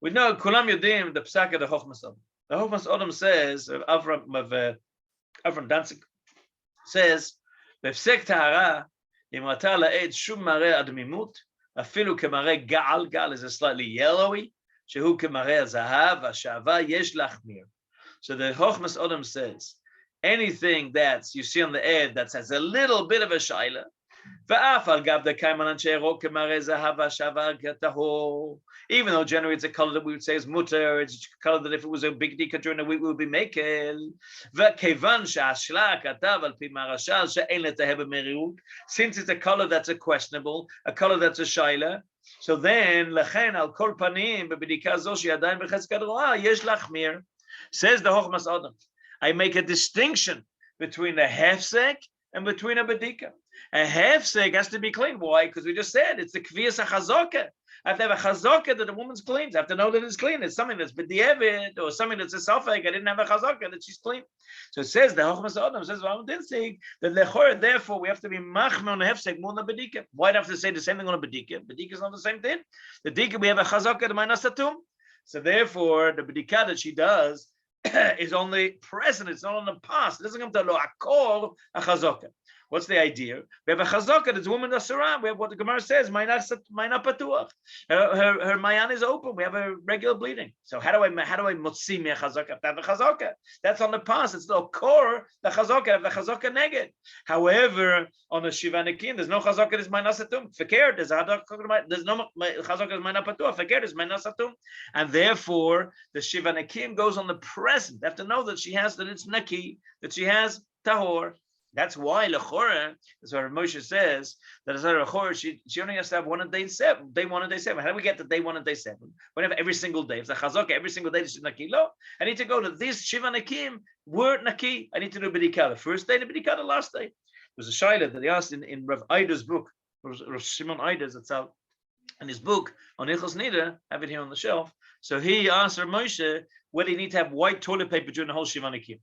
[SPEAKER 1] We know Kulam Yodim, the Psak of the Chochmas Adam. The Chochmas Adam says, Avram Danzig says, Hefsek Taharah, אם ראתה לעד שום מראה אדמימות, אפילו כמראה געל, געל is a slightly yellowy, שהוא כמראה הזהב, השעבה, יש להחמיר. So the Chochmas Adam says, anything that you see on the ad that has a little bit of a shaila, even though generally it's a color that we would say is mutter, it's a color that if it was a big dika during the week we would be makel. Since it's a color that's a questionable, a color that's a shaila, so then Says the Chochmas Adam, I make a distinction between a hefsek and between a bedika. A hefsek has to be clean. Why? Because we just said it's the kviyas chazaka. I have to have a chazaka that the woman's clean. I have to know that it's clean. It's something that's b'diavad or something that's a suffix. I didn't have a chazaka that she's clean. So it says the Chochmas Adam says that lechor. Therefore, we have to be machmer on a hefsek more than a bedika. Why do I have to say the same thing on a bedika? Bedika is not the same thing. The bedika we have a chazaka that minus atum. So therefore, the bedika that she does is only present. It's not on the past. It doesn't come to lo akol a chazaka. What's the idea? We have a chazaka that's woman asura. We have what the Gemara says. Mayna patuach. Her mayan is open. We have a regular bleeding. So how do I motzi me a chazaka? Have a chazaka. That's on the past. It's the core. The chazaka. The chazaka neged. However, on the Shivah Nekiim, there's no chazaka. There's mayna satum. Fakir. There's no chazaka. There's mayna patuach. Fakir. There's mayna satum. And therefore, the Shivah Nekiim goes on the present. They have to know that she has that it's neki, that she has tahor. That's why lechora, that's what Moshe says, that lechora, she only has to have 1 and day 7, day 1 and day 7. How do we get to day 1 and day 7? Whenever every single day, if the chazaka every single day is naki, lo, I need to go to this Shivah Nekiim, word naki, I need to do bidika the first day, the bidika the last day. There's a shaila that he asked in Rav Eider's book, Rav Shimon Eider's itself, in his book on Ilchos Nida, I have it here on the shelf. So he asked Rav Moshe whether he need to have white toilet paper during the whole Shivah Nekiim.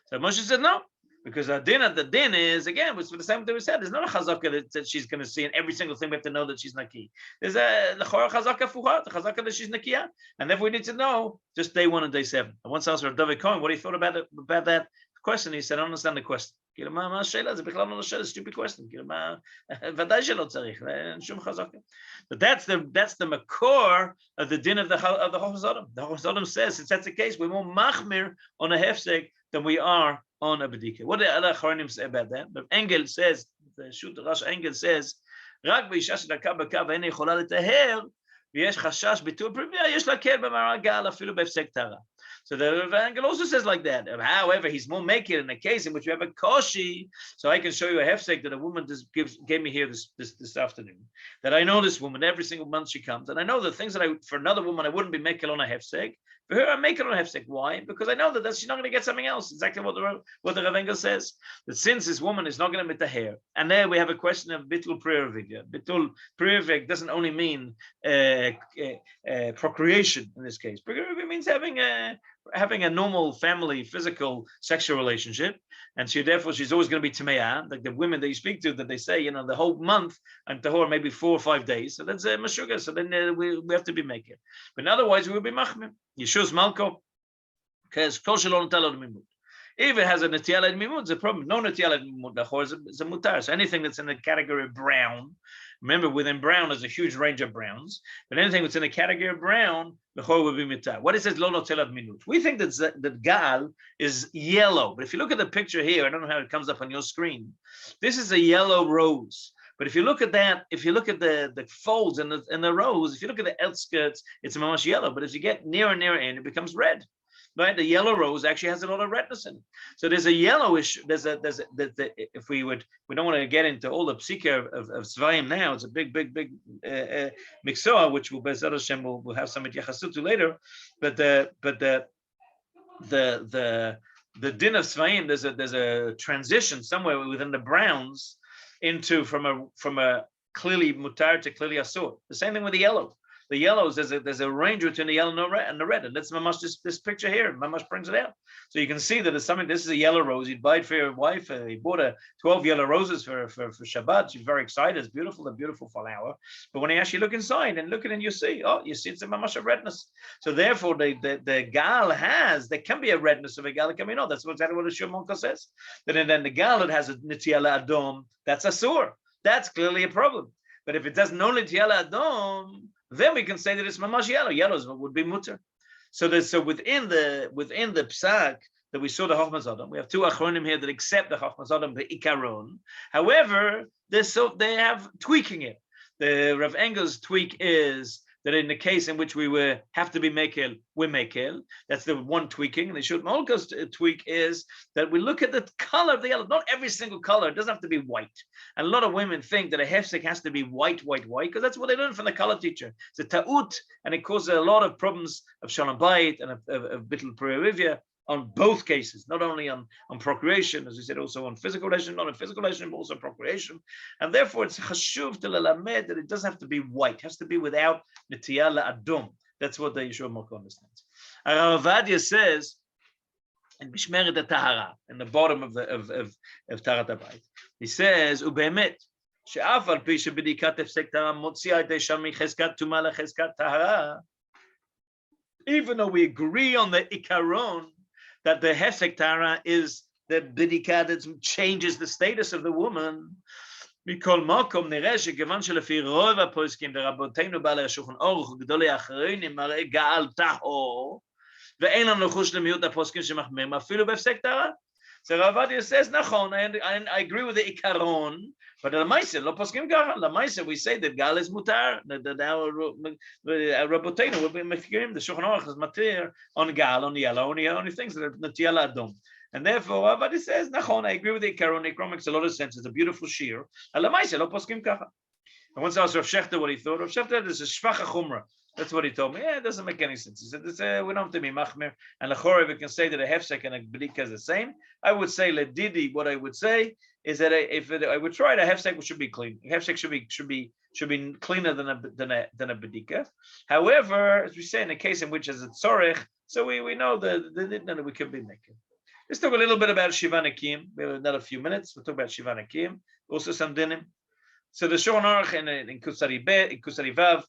[SPEAKER 1] So Moshe said no. Because the din is, again, was for the same thing we said. There's not a chazaka that she's going to see in every single thing. We have to know that she's naki. There's a chazaka fuha, the chazaka that she's nakiya. And therefore we need to know just day 1 and day 7. I once asked Rav David Cohen what he thought about that question. He said, I don't understand the question. It's a stupid question. But that's the makor of the din of the Chochmas Adam. The Chochmas Adam says, since that's the case, we're more machmir on a hefsek than we are on a bedika. What do the other Achronim say about that? But Engel says, the Shut Rash Engel says, רק באישה שדקה בקו ואין יכולה לטהר, ויש חשש ביטול פריוויה, יש להקל במעגל אפילו בהפסק טהרה. So the Engel also says like that. However, he's more making it in a case in which you have a koshi. So I can show you a hefsek that a woman gave me here this afternoon. That I know this woman every single month she comes, and I know the things that for another woman I wouldn't be making on a hefsek. For her, I make it on a hefsek. Why? Because I know that she's not going to get something else. Exactly what the Rav Engel says. That since this woman is not going to meet the hair, and there we have a question of bitul priyavik. Bitul priyavik doesn't only mean procreation in this case. Priyavik means having a normal family, physical, sexual relationship, and therefore she's always going to be tameya. Like the women that you speak to, that they say, the whole month I'm tahor, maybe 4 or 5 days. So that's a mashuga. So then we have to be making. But otherwise we will be machmir. Yeshus Malko, because kol shalom talad mimut. If it has a netiyalad mimut, it's a problem. No netiyalad mimut, the is a mutar. So anything that's in the category of brown, remember within brown there's a huge range of browns, but anything that's in the category of brown, the chor will be mutar. What it says, lo netiyalad minut. We think that gal is yellow, but if you look at the picture here, I don't know how it comes up on your screen. This is a yellow rose. But if you look at that, if you look at the folds and the rows, if you look at the outskirts, it's mamash yellow. But as you get nearer and nearer in, it becomes red. Right? The yellow rose actually has a lot of redness in it. So there's a yellowish. If we don't want to get into all the psika of Tzvayim now. It's a big mixoah, which will Be'ezrat Hashem will have some yachasut to later. But the din of Tzvayim, there's a transition somewhere within the browns into from a clearly mutar to clearly asur. The same thing with the yellow. The yellows, there's a range between the yellow and the red, and that's mamash this picture here. Mamash brings it out, so you can see that it's something. This is a yellow rose. You'd buy it for your wife. He bought 12 yellow roses for Shabbat. She's very excited. It's beautiful, a beautiful flower. But when you actually look inside and look at it, you see it's a mamash of redness. So therefore, the gal there can be a redness of a gal. It can be no. That's exactly what the Shur Monka says. Then the gal that has a nitiyala adom, that's asur. That's clearly a problem. But if it doesn't know nitiyala adom, then we can say that it's mamash yellow. Yellows would be mutter. So within the psak that we saw the Chochmas Adam, we have 2 achronim here that accept the Chochmas Adam, the ikaron. However, they have tweaking it. The Rav Engel's tweak is that in the case in which we have to be mekel, we're mekel. That's the one tweaking. And the Shulchan Aruch's tweak is that we look at the color of the yellow. Not every single color. It doesn't have to be white. And a lot of women think that a hefsek has to be white, because that's what they learned from the color teacher. It's a ta'ut, and it causes a lot of problems of shalom bayit and of bittul prerivia on both cases, not only on procreation, as we said, also on physical relation, not on physical relation, but also procreation. And therefore, it's chashuv to lelamed that it doesn't have to be white. It has to be without netiyah la'adum. That's what the Yeshua Malka understands. Rav Ovadia says in Bishmeret Taharah, in the bottom of Taharat Habayit, he says, "Ubemet she'af al pi shebedikat hefsek tahara motzia et isha micheskat tumah lecheskat tahara." Even though we agree on the ikaron that the hefsek tahara is the bedikat that changes the status of the woman, מכל מקום נראה שכיוון שלפי רוב הפוסקים ורבותינו בעלי השולחן אורך וגדולי האחרונים מראה גאל טהור ואין לנו חוש למיעוט הפוסקים שמחמירים אפילו בהפסק טהרה. So Rav Ovadia says, נכון, I agree with the עיקרון, but למעשה לא פוסקים ככה. למעשה we say that גאל is מותר, רבותינו מפקירים, the שולחן אורך is מתיר on גאל, on yellow, on things that are נטייה לאדום. And therefore, Rav Ovadia says, "Nachon, I agree with the Ikaron. The Ikaron makes a lot of sense. It's a beautiful shir. Alamaisa lo poskim kacha." And once I asked Rav Shechter what he thought, Rav Shechter, this is shvacha chumra. That's what he told me. Yeah, it doesn't make any sense. He said, "We don't have to be machmir." And lechora, we can say that a hefsek and a bedika is the same. I would say ledidi. What I would say is that I would try it, a hefsek should be clean. A hefsek should be cleaner than a bedika. However, as we say in a case in which is a tzorech, so we know that we can be naked. Let's talk a little bit about Shivah Nekiim. We have another few minutes. We'll talk about Shivah Nekiim. Also some dinim. So the Shulchan Aruch in Kusari Vav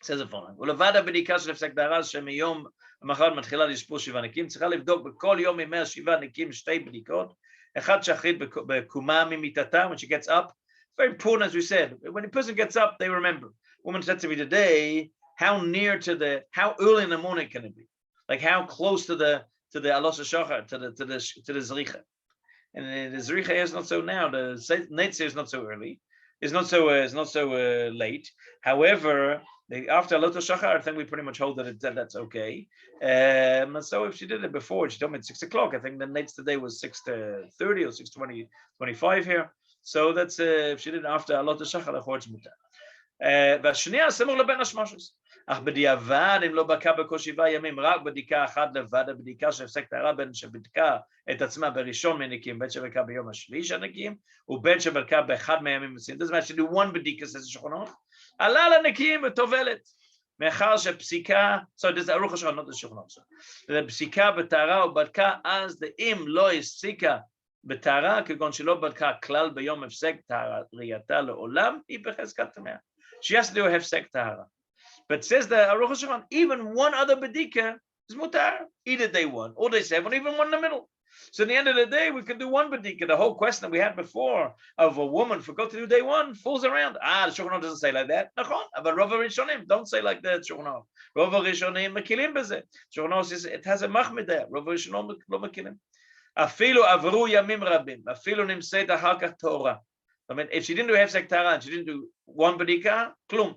[SPEAKER 1] says the following: ולבד הבדיקה של הפסק טהרה שמiyom המחר מתחילה לשפור Shivah Nekiim, צריכה לבדוק בכל יום מימי השבעה נקיים שתי בדיקות. אחד שחרית בקומה ממיטתה, when she gets up. Very important, as we said. When a person gets up, they remember. Woman said to me today, how early in the morning can it be? Like how close to the alos shachar, to the zricha, and the zricha is not so now. The netzer is not so early, it's not so late. However, after alos shachar, I think we pretty much hold that's okay. So if she did it before, she told me at 6 o'clock. I think the netzer today was 6:30 or 6:25 here. So that's if she did it after alos shachar, the chords mutar. והשנייה סמוך לבין השמשות. אך בדיעבד אם לא בקע בקושי 7 ימים רק בדיקה אחת לבד, הבדיקה שהפסק טהרה בין שבדקה את עצמה בראשון מנקים, בין שבדקה ביום השביעי של נקים, ובין שבדקה באחד מהימים מסין. Doesn't matter to do one בדיקה, says השולחן ערוך, עלה לנקים וטובלת. מאחר שפסיקה, so this is ערוך השולחן, not the שולחן ערוך. פסיקה בטהרה ובדקה אז אם לא הפסיקה בטהרה, כגון שלא בדקה כלל ביום הפסק טהרה ראייתה לעולם, היא בחזקת טמאה. She has to do a hefsek tahara. But says the Aruch HaShulchan, even one other bedika is mutar. Either day one, or day 7, even one in the middle. So at the end of the day, we can do one bedika. The whole question that we had before of a woman forgot to do day 1 falls around. The Shulchan Aruch doesn't say like that. Nachon, but Rov HaRishonim don't say like that. Shulchan Aruch. Rov HaRishonim mekilim b'zeh. Shulchan Aruch says it has a machmid there. Rov HaRishonim lo mekilim. Afilu avru yamim rabim. Afilu nimseit achar kach Torah. I mean, if she didn't do hefsek tahara and she didn't do one bedika, klum.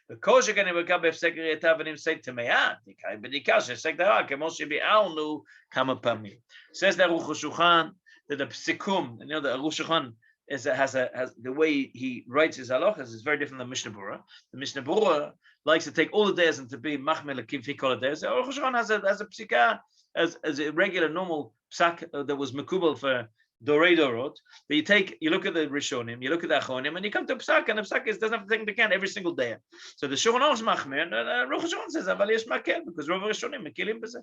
[SPEAKER 1] The kosher can never come hefsek riyata v'nim say temeya. Dikai bedika shefsek tahara kemo shebi'alnu kama pamim. Says the Aruch HaShulchan that the psikum, you know, the Aruch HaShulchan has the way he writes his halachas is very different than Mishnah Berurah. The Mishnah Berurah likes to take all the days and to be machmir lekim fi kol days. The Aruch HaShulchan has a psika as a regular normal psak that was mekubal for Dorei Dorot, but you look at the Rishonim, you look at the Achonim, and you come to Psak, and the Psak doesn't have to take into account every single day. So the Shulchan Aruch is machmir, and Aruch HaShulchan says, "Aval yesh makel," because Rov HaRishonim mekilim b'zeh.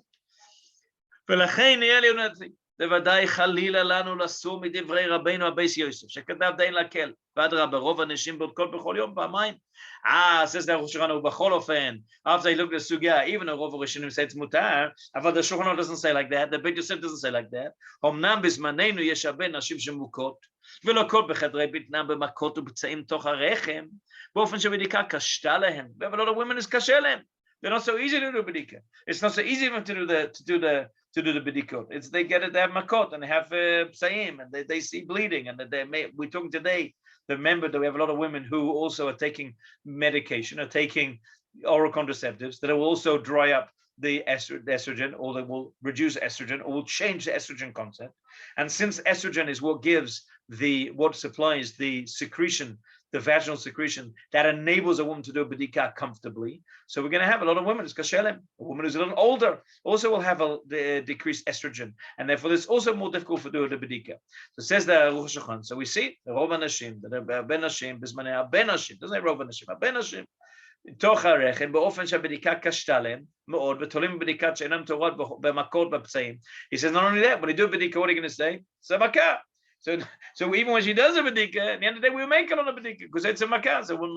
[SPEAKER 1] ולכן נראה לי נתחיל. בוודאי חלילה לנו לסור מדברי רבינו הבייס יוסף, שכתב דיין להקל, ואדרבה, רוב הנשים בודקות בכל יום פעמיים. says the Aruch HaShulchan, ובכל אופן, after I looked at the sugya, even though רוב הראשונים say it's mutar, but the Shulchan Aruch doesn't say like that, the Beit Yosef doesn't say like that. אמנם בזמננו יש הרבה נשים שמוכות, ולוקות בחדרי בטנם במכות ובצעים תוך הרחם, באופן שבדיקה קשתה להם, but a lot of women is קשה להם. They're not so easy to do bedika. It's not so easy even to do the bedikot. It's they get it, they have makot and they have psaim and they see bleeding and we're talking today. Remember that we have a lot of women who also are taking medication, are taking oral contraceptives that will also dry up the estrogen, or that will reduce estrogen, or will change the estrogen concept. And since estrogen is what supplies the secretion, the vaginal secretion that enables a woman to do a bedika comfortably. So we're going to have a lot of women. It's kashelem. A woman who's a little older also will have a decreased estrogen, and therefore it's also more difficult for doing the bedika. So it says the Aruch HaShulchan. So we see the rov hanashim, the ben nashim, bizmanei ben nashim. Doesn't say rov hanashim, ben nashim. תוך הרחם, באופן שהבדיקה קשתה להם מאוד, ותולים בדיקת שאינם תורות במכות בפצעים. He says, not only that, when you do a bedika, what are you going to say? It's a makah. So even when she does a bedika, at the end of the day, we make it on a bedika, because it's a makah. So when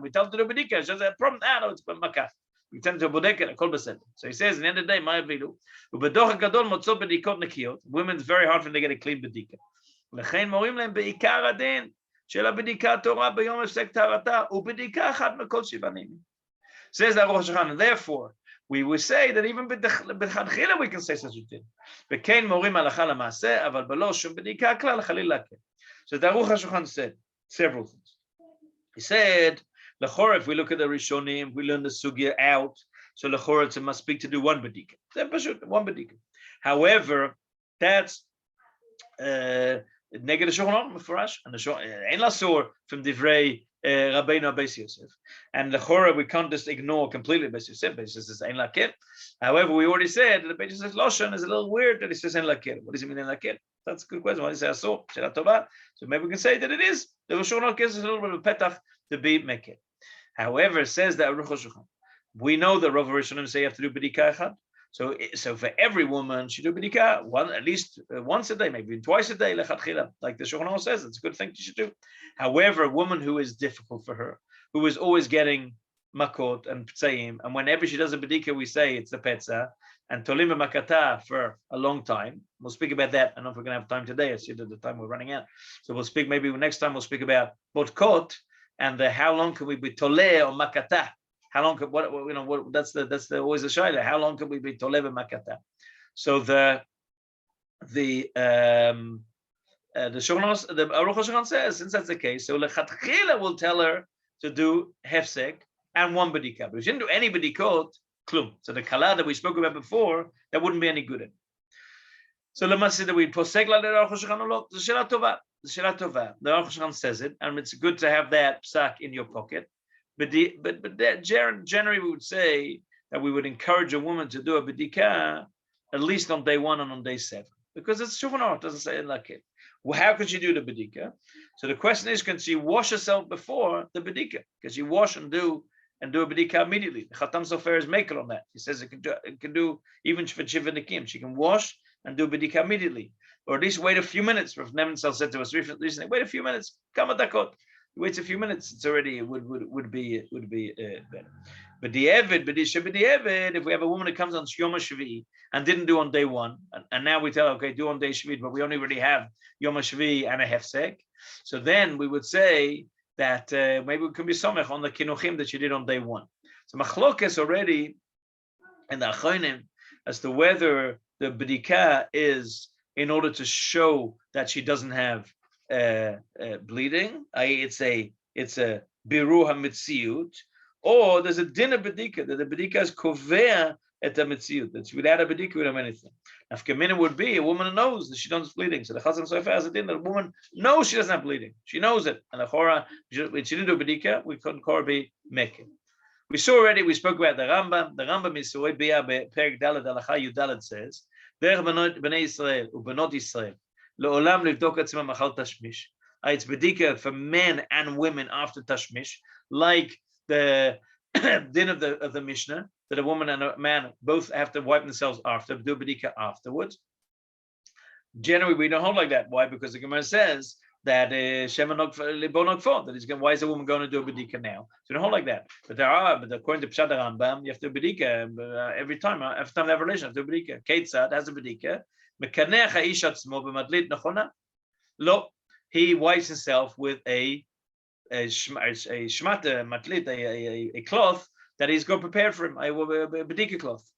[SPEAKER 1] we tell her to do a bedika, she has a problem. No, it's a makah. We tend to bodek it, kol besed. So he says, at the end of the day, my avilu, ובדוח הגדול מוצאות בדיקות נקיות. Women's very hard for them to get a clean bedika. לכן מורים להם בעיקר הדין, של הבדיקה התורה ביום הפסק טהרתה, ובדיקה אחת מכל 7 ימים. Says the Aruch HaShulchan, and therefore, we will say that even בדחתחילה we can say such a thing. וכן מורים הלכה למעשה, אבל בלא שום בדיקה כלל חלילה כן. So the Aruch HaShulchan said several things. He said, l'chora, if we look at the Rishonim, we learn the sugya out, so l'chora it must speak to do one bedika. One bedika. However, that's negative Shulchan Aruch Mefurash, and the Ein Lasur from Divrei Rabbeinu Beis Yosef, and the Chora we can't just ignore completely. Beis Yosef, Beis Yosef says Ein Lakir. However, we already said that the Beis Yosef Loshan is a little weird that he says Ein Lakir. What does he mean Ein Lakir? That's a good question. Why does he say Asur? Shelat Tova. So maybe we can say that it is. The Shulchan Aruch is a little bit of a petach to be mekir. However, says that Aruch HaShulchan, we know that Rav Rishonim say you have to do bedika echad. So for every woman, she do bedika at least once a day, maybe twice a day, lechatchila, like the Shulchan Aruch says. It's a good thing she should do. However, a woman who is difficult for her, who is always getting makot and ptzaim, and whenever she does a bedika, we say it's the petza, and tolim makata for a long time. We'll speak about that. I don't know if we're going to have time today. I see that the time we're running out. So we'll speak, maybe next time we'll speak about botkot and how long can we be toleh or makata. How long could that's the always a shayla. How long can we be tolev makata? So the Shulchan Aruch, the Aruch HaShulchan says, since that's the case, so lechatchila will tell her to do hefsek and one bedika. But if she didn't do any bedikot, klum. So the kala that we spoke about before, that wouldn't be any good in. So let's say that we posek like the Aruch HaShulchan or not. The Shelat Tova. The Shelat Tova. The Aruch HaShulchan says it, and it's good to have that psak in your pocket. But generally, we would say that we would encourage a woman to do a bedika at least on day 1 and on day 7, because it's Shulchan Aruch, doesn't say it like it. Well, how can she do the bedika? So the question is, can she wash herself before the bedika? Can she wash and do a bedika immediately? The Chatam Sofer is maker on that. He says it can do even for Shivah Nekiim. She can wash and do bedika immediately, or at least wait a few minutes. Rav Nemenzel said to us recently, wait a few minutes, kama dakot. Waits a few minutes, it's already would be better. But if we have a woman that comes on Yom HaShvi'i and didn't do on day 1, and now we tell her, okay, do on day Shvi'i, but we only really have Yom HaShvi'i and a Hefsek, so then we would say that maybe we can be somech on the kinuchim that she did on day 1. So machlokes already in the Achronim as to whether the bedika is in order to show that she doesn't have bleeding, i.e. it's a biru hamitziut, or there's a din of bedika, that the bedika is kovea et hamitziut, that's without a bedika we don't have anything. Nafkamina would be a woman who knows that she doesn't have bleeding. So the Chazam Sofer has a din that a woman knows she doesn't have bleeding. She knows it, and the chora, when she didn't do bedika, we couldn't chora be mekin. We saw already. We spoke about the Rambam. The Rambam is Surei Biyah Perek Daled Halacha Yud Daled says, Derech Bnei Yisrael uBenot Yisrael. It's bedika for men and women after tashmish, like the din of the Mishnah, that a woman and a man both have to wipe themselves after, do bedika afterwards. Generally, we don't hold like that. Why? Because the Gemara says that that he's going. Why is a woman going to do a bedika now? So we don't hold like that. But according to Pshat Rambam, you have to do bedika every time they have a relation. You have to do bedika. Ketzad has a bedika. He wipes himself with a shmata matlit, a cloth that he's going to prepare for him, a bedika cloth.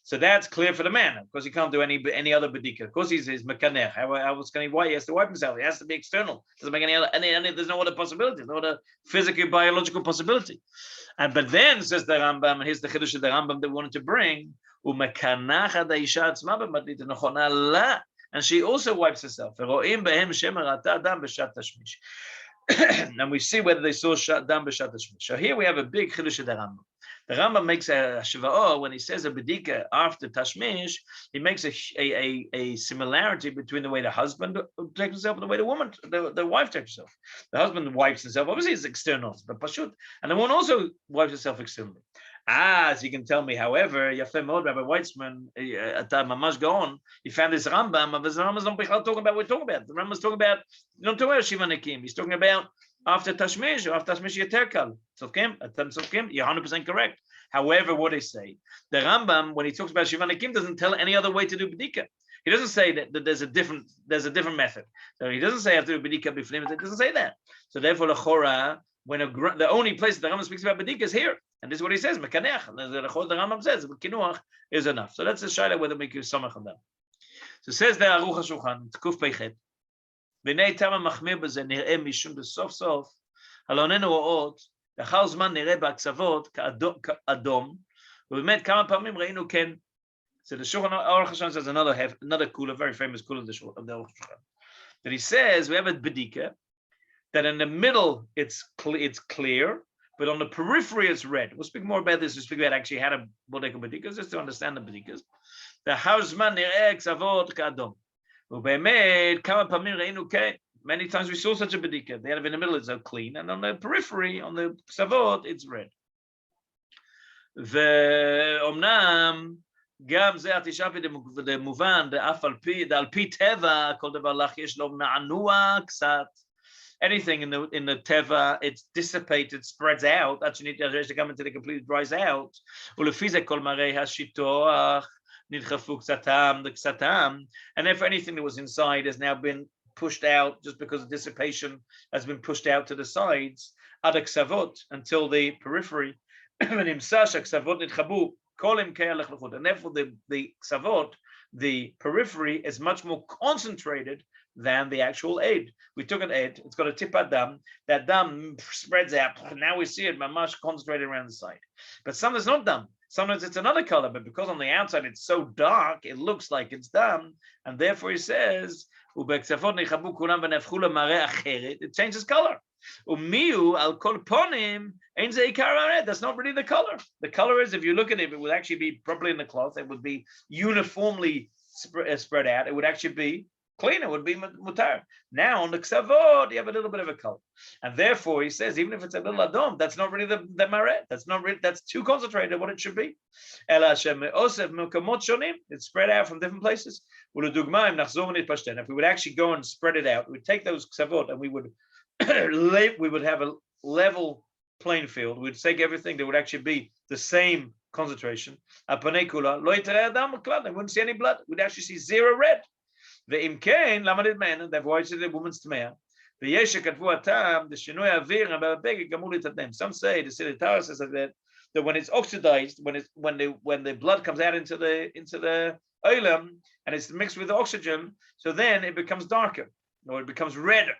[SPEAKER 1] So that's clear for the man. Of course, he can't do any other bedika. Of course, he's mekanech. How else can he wipe? He has to wipe himself. He has to be external. Doesn't make any there's no other possibility. No other physical, biological possibility. But then says the Rambam, and here's the chiddush of the Rambam that we wanted to bring. And she also wipes herself. And we see whether they saw dam b'shat hashmish. So here we have a big chiddush of the Rambam. The Rambam makes a shivah when he says a bedika after tashmish. He makes a similarity between the way the husband takes himself and the way the woman, the wife takes herself. The husband wipes himself. Obviously, it's external, but pashut, and the woman also wipes herself externally. As you can tell me, however, Yafeh Mod, Rabbi Weitzman, at Mamash Gaon, he found this Rambam, but the Rambam's not talking about what we're talking about. The Rambam's talking about, you don't talk about Shivah Nekiim. He's talking about after Tashmish, or after Tashmish Yeterkal. Tzofkim, you're 100% correct. However, what they say, the Rambam, when he talks about Shivah Nekiim, doesn't tell any other way to do B'dika. He doesn't say that there's a different method. So he doesn't say I have to do B'dika B'fnim. It doesn't say that. So therefore, the only place that the Rambam speaks about B'dika is here. And this is what he says, Mekanech. The Rambam says, Kinuach is enough. So that's the shaila whether we can samach on that. So says the Aruch HaShulchan, Tkuf Peichet, B'nei Tama Machmir B'zeh Nir'eh Mishum B'sof Sof, Halonenu O'ot, לאחר זמן נראה בהקצוות כאדום, ובאמת כמה פעמים ראינו כן. So the Shulchan Aruch HaShulchan says another kula, very famous kula of the Aruch HaShulchan. That he says we have a bedika, that in the middle it's clear, but on the periphery it's red. We'll speak more about this. We'll speak about actually how to bodek bedikas, just to understand the bedikas. The hausman nireh ksavot ka'adom. Ubemed kama pamim reinu ke. Many times we saw such a bedika. The in the middle is so clean, and on the periphery, on the ksavot, it's red. ואומנם גם זה התשעה במובן, דאף על פי טבע, כל דבר לך יש לו מענוע קצת. Anything in the teva, it's dissipated, spreads out. Actually, to come until it completely dries out. And if anything that was inside has now been pushed out, just because of dissipation has been pushed out to the sides, until the periphery. And therefore, the ksavot, the periphery, is much more concentrated than the actual aid. We took an aid, it's got a tipa dam, that dam spreads out, now we see it mamash concentrated around the side. But sometimes it's not dam, sometimes it's another color, but because on the outside it's so dark, it looks like it's dam, and therefore he says, it changes color. That's not really the color. The color is, if you look at it, it would actually be properly in the cloth, it would be uniformly spread out, it would actually be clean, it would be mutar. Now on the ksavod, you have a little bit of a color, and therefore he says, even if it's a little adom, that's not really the maret. That's not really, that's too concentrated. What it should be. It's spread out from different places. If we would actually go and spread it out, we'd take those ksavod and we would have a level playing field. We'd take everything that would actually be the same concentration. They wouldn't see any blood. We'd actually see zero red. ואם כן, למה נדמן? תבואי שזה woman's טמאה. ויש שכתבו הטעם, לשינוי האוויר, הבגד גמור להתאדם. Some say, the Taharah says that when it's oxidized, when the blood comes out into the oilam, and it's mixed with the oxygen, so then it becomes darker, or it becomes redder.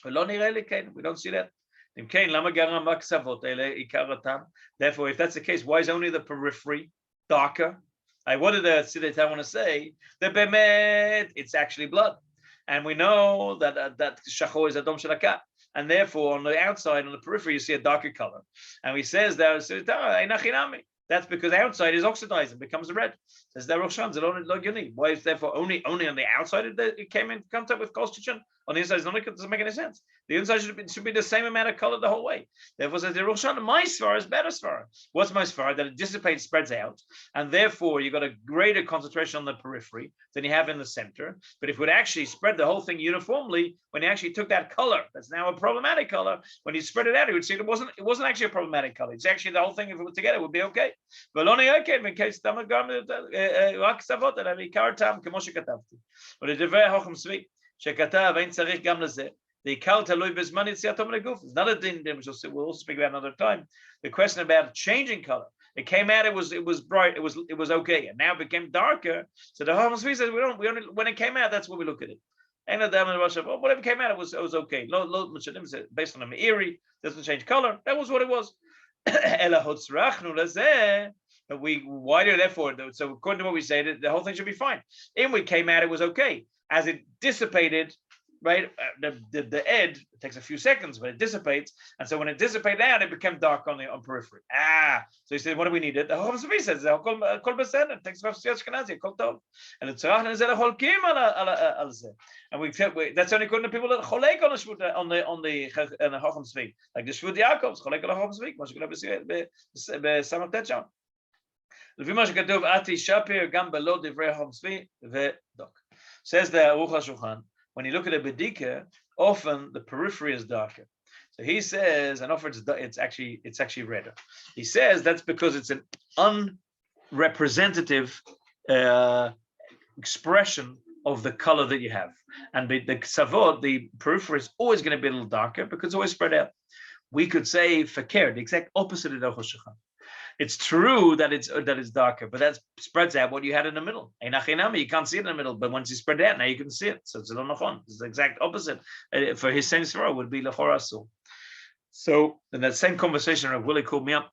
[SPEAKER 1] We don't see that. אם כן, למה גרם הקצוות האלה עיקר הטעם? Therefore, if that's the case, why is only the periphery darker? What did the Siddiq want to say? The bemet, it's actually blood, and we know that shachor is adom shalaka, and therefore on the outside, on the periphery, you see a darker color. And he says that that's because outside is oxidized and becomes red. Says the Rosh Hashanah, why is therefore only on the outside it came in contact with oxygen? On the inside, it doesn't make any sense. The inside should be the same amount of color the whole way. Therefore, says the Rosh Hashanah, my svara is better svara. What's my svara? That it dissipates, spreads out, and therefore you got a greater concentration on the periphery than you have in the center. But if it would actually spread the whole thing uniformly, when you actually took that color, that's now a problematic color. When you spread it out, you would see it wasn't actually a problematic color. It's actually the whole ththing. If it was together, it would be okay. But only okay in case but the Devei Hochem Tzvi שכתב, אין צריך גם לזה. בעיקר תלוי בזמן יציאתו מן הגוף. It's not a din which we'll also speak about another time. The question about changing color. It came out, it was bright, it was okay, and now it became darker. So the Chacham Tzvi says we only when it came out, that's what we look at it. And whatever came out, it was okay. Based on the Meiri, doesn't change color. That was what it was. But why do therefore? So according to what we say, the whole thing should be fine. In we came out, it was okay. As it dissipated, right? The ed takes a few seconds, but it dissipates, and so when it dissipated out, it became dark on periphery. So he said, what do we need it? The Chacham Tzvi says, "Kol beseder." Takes off Ashkenazi, kol tov, and the tzarach and zeh holkim al zeh. And that's only according to people that cholek on the shvut on the Chacham Tzvi, like the shvut Yaakov's cholek on the Chacham Tzvi. Moshe Gulav beSamach Tetcham. Lefi ma shekatuv Ati Shapir gam belo divrei Chacham Tzvi veDok. Says the Aruch HaShulchan, when you look at a bedika, often the periphery is darker. So he says, and often it's actually redder. He says that's because it's an unrepresentative expression of the color that you have. And the ksavod, the periphery is always going to be a little darker because it's always spread out. We could say fakir, the exact opposite of Aruch HaShulchan. It's true that it's darker, but that spreads out what you had in the middle. You can't see it in the middle, but once you spread it out, now you can see it. So it's not nachon. It's the exact opposite. For his same svara would be lachora asul. So in that same conversation, Rav Willie called me up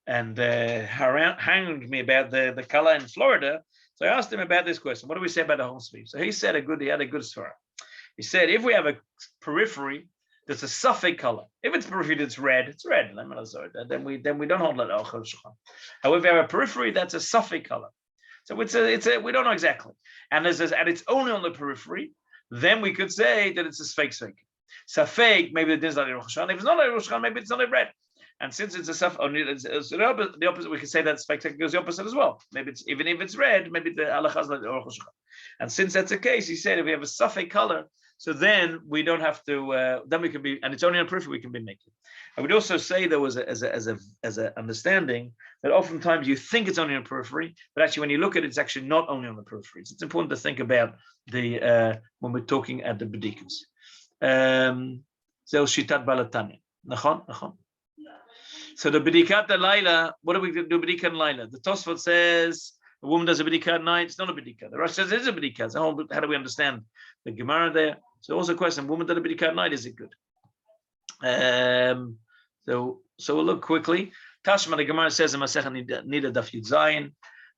[SPEAKER 1] and harangued me about the color in Florida. So I asked him about this question. What do we say about the Chacham Tzvi? So he said he had a good svara. He said if we have a periphery that's a suffix color. If it's periphery that's red, it's red. Then we don't hold it. However, if we have a periphery that's a suffix color, so it's a we don't know exactly, and it's only on the periphery, then we could say that it's a fake. Safek, maybe it is not a Rosh Hashanah. If it's not a Rosh Hashanah, maybe it's not a red. And since it's a safek, the opposite, we can say that fake goes the opposite as well. Maybe it's even if it's red, maybe the halakha is like the Rosh Hashanah. And since that's the case, he said if we have a suffix color, so then we don't have to. Then we can be, and it's only on periphery we can be naked. I would also say there was as a understanding that oftentimes you think it's only on periphery, but actually when you look at it, it's actually not only on the periphery. It's important to think about the when we're talking at the bedikas. Zel shitat balatanya. Nachon. So the bedikat laila. What do we do? Bedikat laila. The Tosfot says a woman does a bedika at night. It's not a bedika. The Rosh says it is a bedika. So how do we understand the Gemara there? So also a question: woman did a bedika at night. Is it good? So we'll look quickly. Tashma, the Gemara says in Masechet Nida Daf Yud Zayin.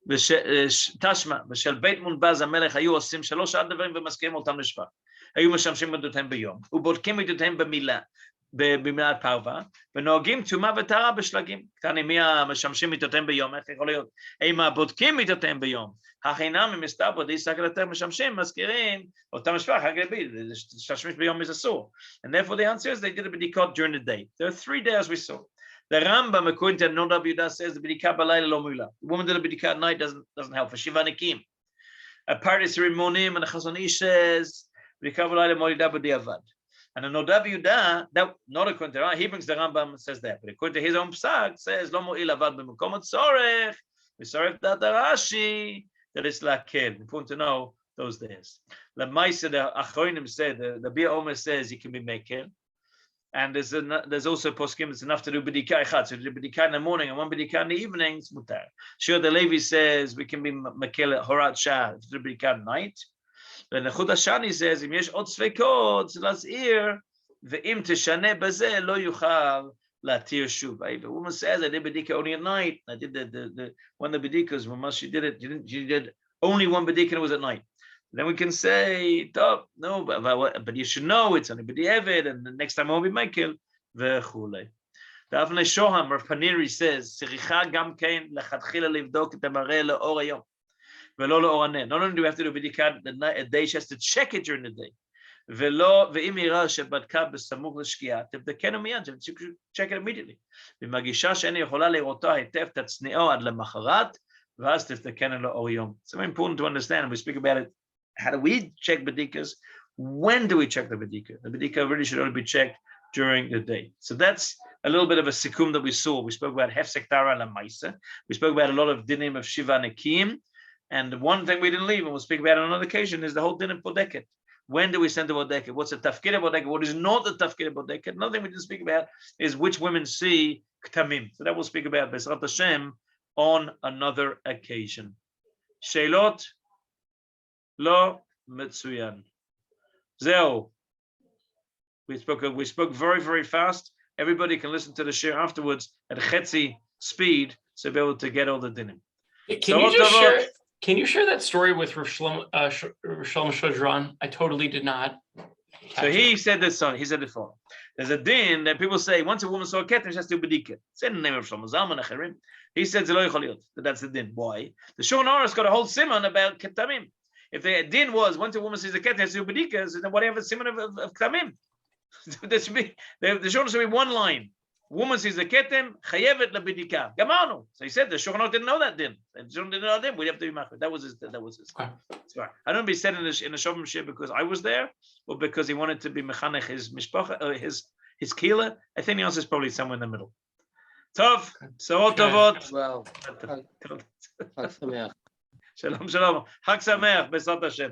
[SPEAKER 1] Tashma, בשל בית מונבז המלך היו עושים 3 דברים ומזכירים אותם לשבח. היו משמשים עדותיהם ביום, ובודקים עדותיהם במילת פרווה, ונוהגים טומאה וטהרה בשלגים. קטנים, מי המשמשים עדותיהם ביום? איך יכול להיות? הם הבודקים עדותיהם ביום. החינם הם מסתבר, די סגרתם משמשים, מזכירים אותם לשבח, הגלבי, להשתמש ביום is אסור. And therefore the answer is they did a bidikot during the day. There are 3 days we saw. The Rambam, according to Noda B'Yehuda, says the bidikah b'layla lo mula. The woman did a bidikah at night doesn't help for Shivah Nekiim. A part is Rimonim, and the Chazon Ish says bidikah b'layla molida b'diavad. And the Noda B'Yehuda, that not according to Rambam, he brings the Rambam and says that, but according to his own psak, says lo mo'il avad b'mukom tzorech v'sorech dat Rashi that it's lakel. Important to know those days. The Ma'aser, the Achronim said, the Bia Omer says he can be mekel. And there's also poskim. It's enough to do b'dika echad. So do b'dika in the morning and one b'dika in the evening. It's mutar. Sure, the Levi says we can be makel horat shah to do b'dika at night. Then the Chud Hashani says im yesh od svekot lazir ve'im teshane bazeh lo yuchal latir shuv. The woman says I did b'dika only at night. I did the one of the b'dikas. When she did it, she did only one b'dika and it was at night. Then we can say, no, but you should know it's only b'di'evid, and the next time I won't be Michael, v'chule. The Avnei Shoham, Rav Paniri says, Siricha gam kein lechatchila livdok et hamareh le'or hayom, ve'lo le'or haneh. Not only do we have to do b'dika a day, she has to check it during the day. Ve'im ira shebadka b'samuch l'shkiat, tevdekenu miyad, she should check it immediately. V'magisha she'en yechola le'rota hitev tatzni'o ad lemacharat, v'az tevdekenu le'or hayom. It's very important to understand, and we speak about it. How do we check bedikas? When do we check the bedika? The bedika really should only be checked during the day. So that's a little bit of a sikum that we saw. We spoke about Hefsek, Taharah, and Maisa. We spoke about a lot of dinim of Shivah, Nekiim. And the one thing we didn't leave, and we'll speak about on another occasion, is the whole din of Bodeket. When do we send the Bodeket? What's the tafkid of Bodeket? What is not the tafkid of Bodeket? Another thing we didn't speak about is which women see Ktamim. So that we'll speak about B'ezrat Hashem on another occasion. Sheilot lo mitzuyan. Zeo. We spoke very, very fast. Everybody can listen to the share afterwards at chetzi speed to be able to get all the dinim.
[SPEAKER 2] Can you share that story with Rav Shlomo Shodron? I totally did not.
[SPEAKER 1] So he said this song. He said it for. There's a din that people say once a woman saw a keter, she has to do bedika. It's in the name of Shlomo Zalman Acherim. He said that's the din. Why? The Shulchan Aruch got a whole siman about ketamim. If the din was once a woman sees a keter, she has to do bedika, so then whatever siman of ketamim. There should be the Shulchan should be one line. Woman sees a ketem, chayevet lebedika. Gamanu. So he said the Shulchan Aruch didn't know that din. The Shulchan didn't know that din. We'd have to be machmir. That was his.
[SPEAKER 2] Okay.
[SPEAKER 1] I don't be said in the Shovim Shir because I was there, or because he wanted to be mechanech his mishpacha, or his kila. I think the answer is probably somewhere in the middle. Tov, so tovot.
[SPEAKER 3] Well,
[SPEAKER 1] Shalom, shalom. Chag sameach, B'ezrat Hashem.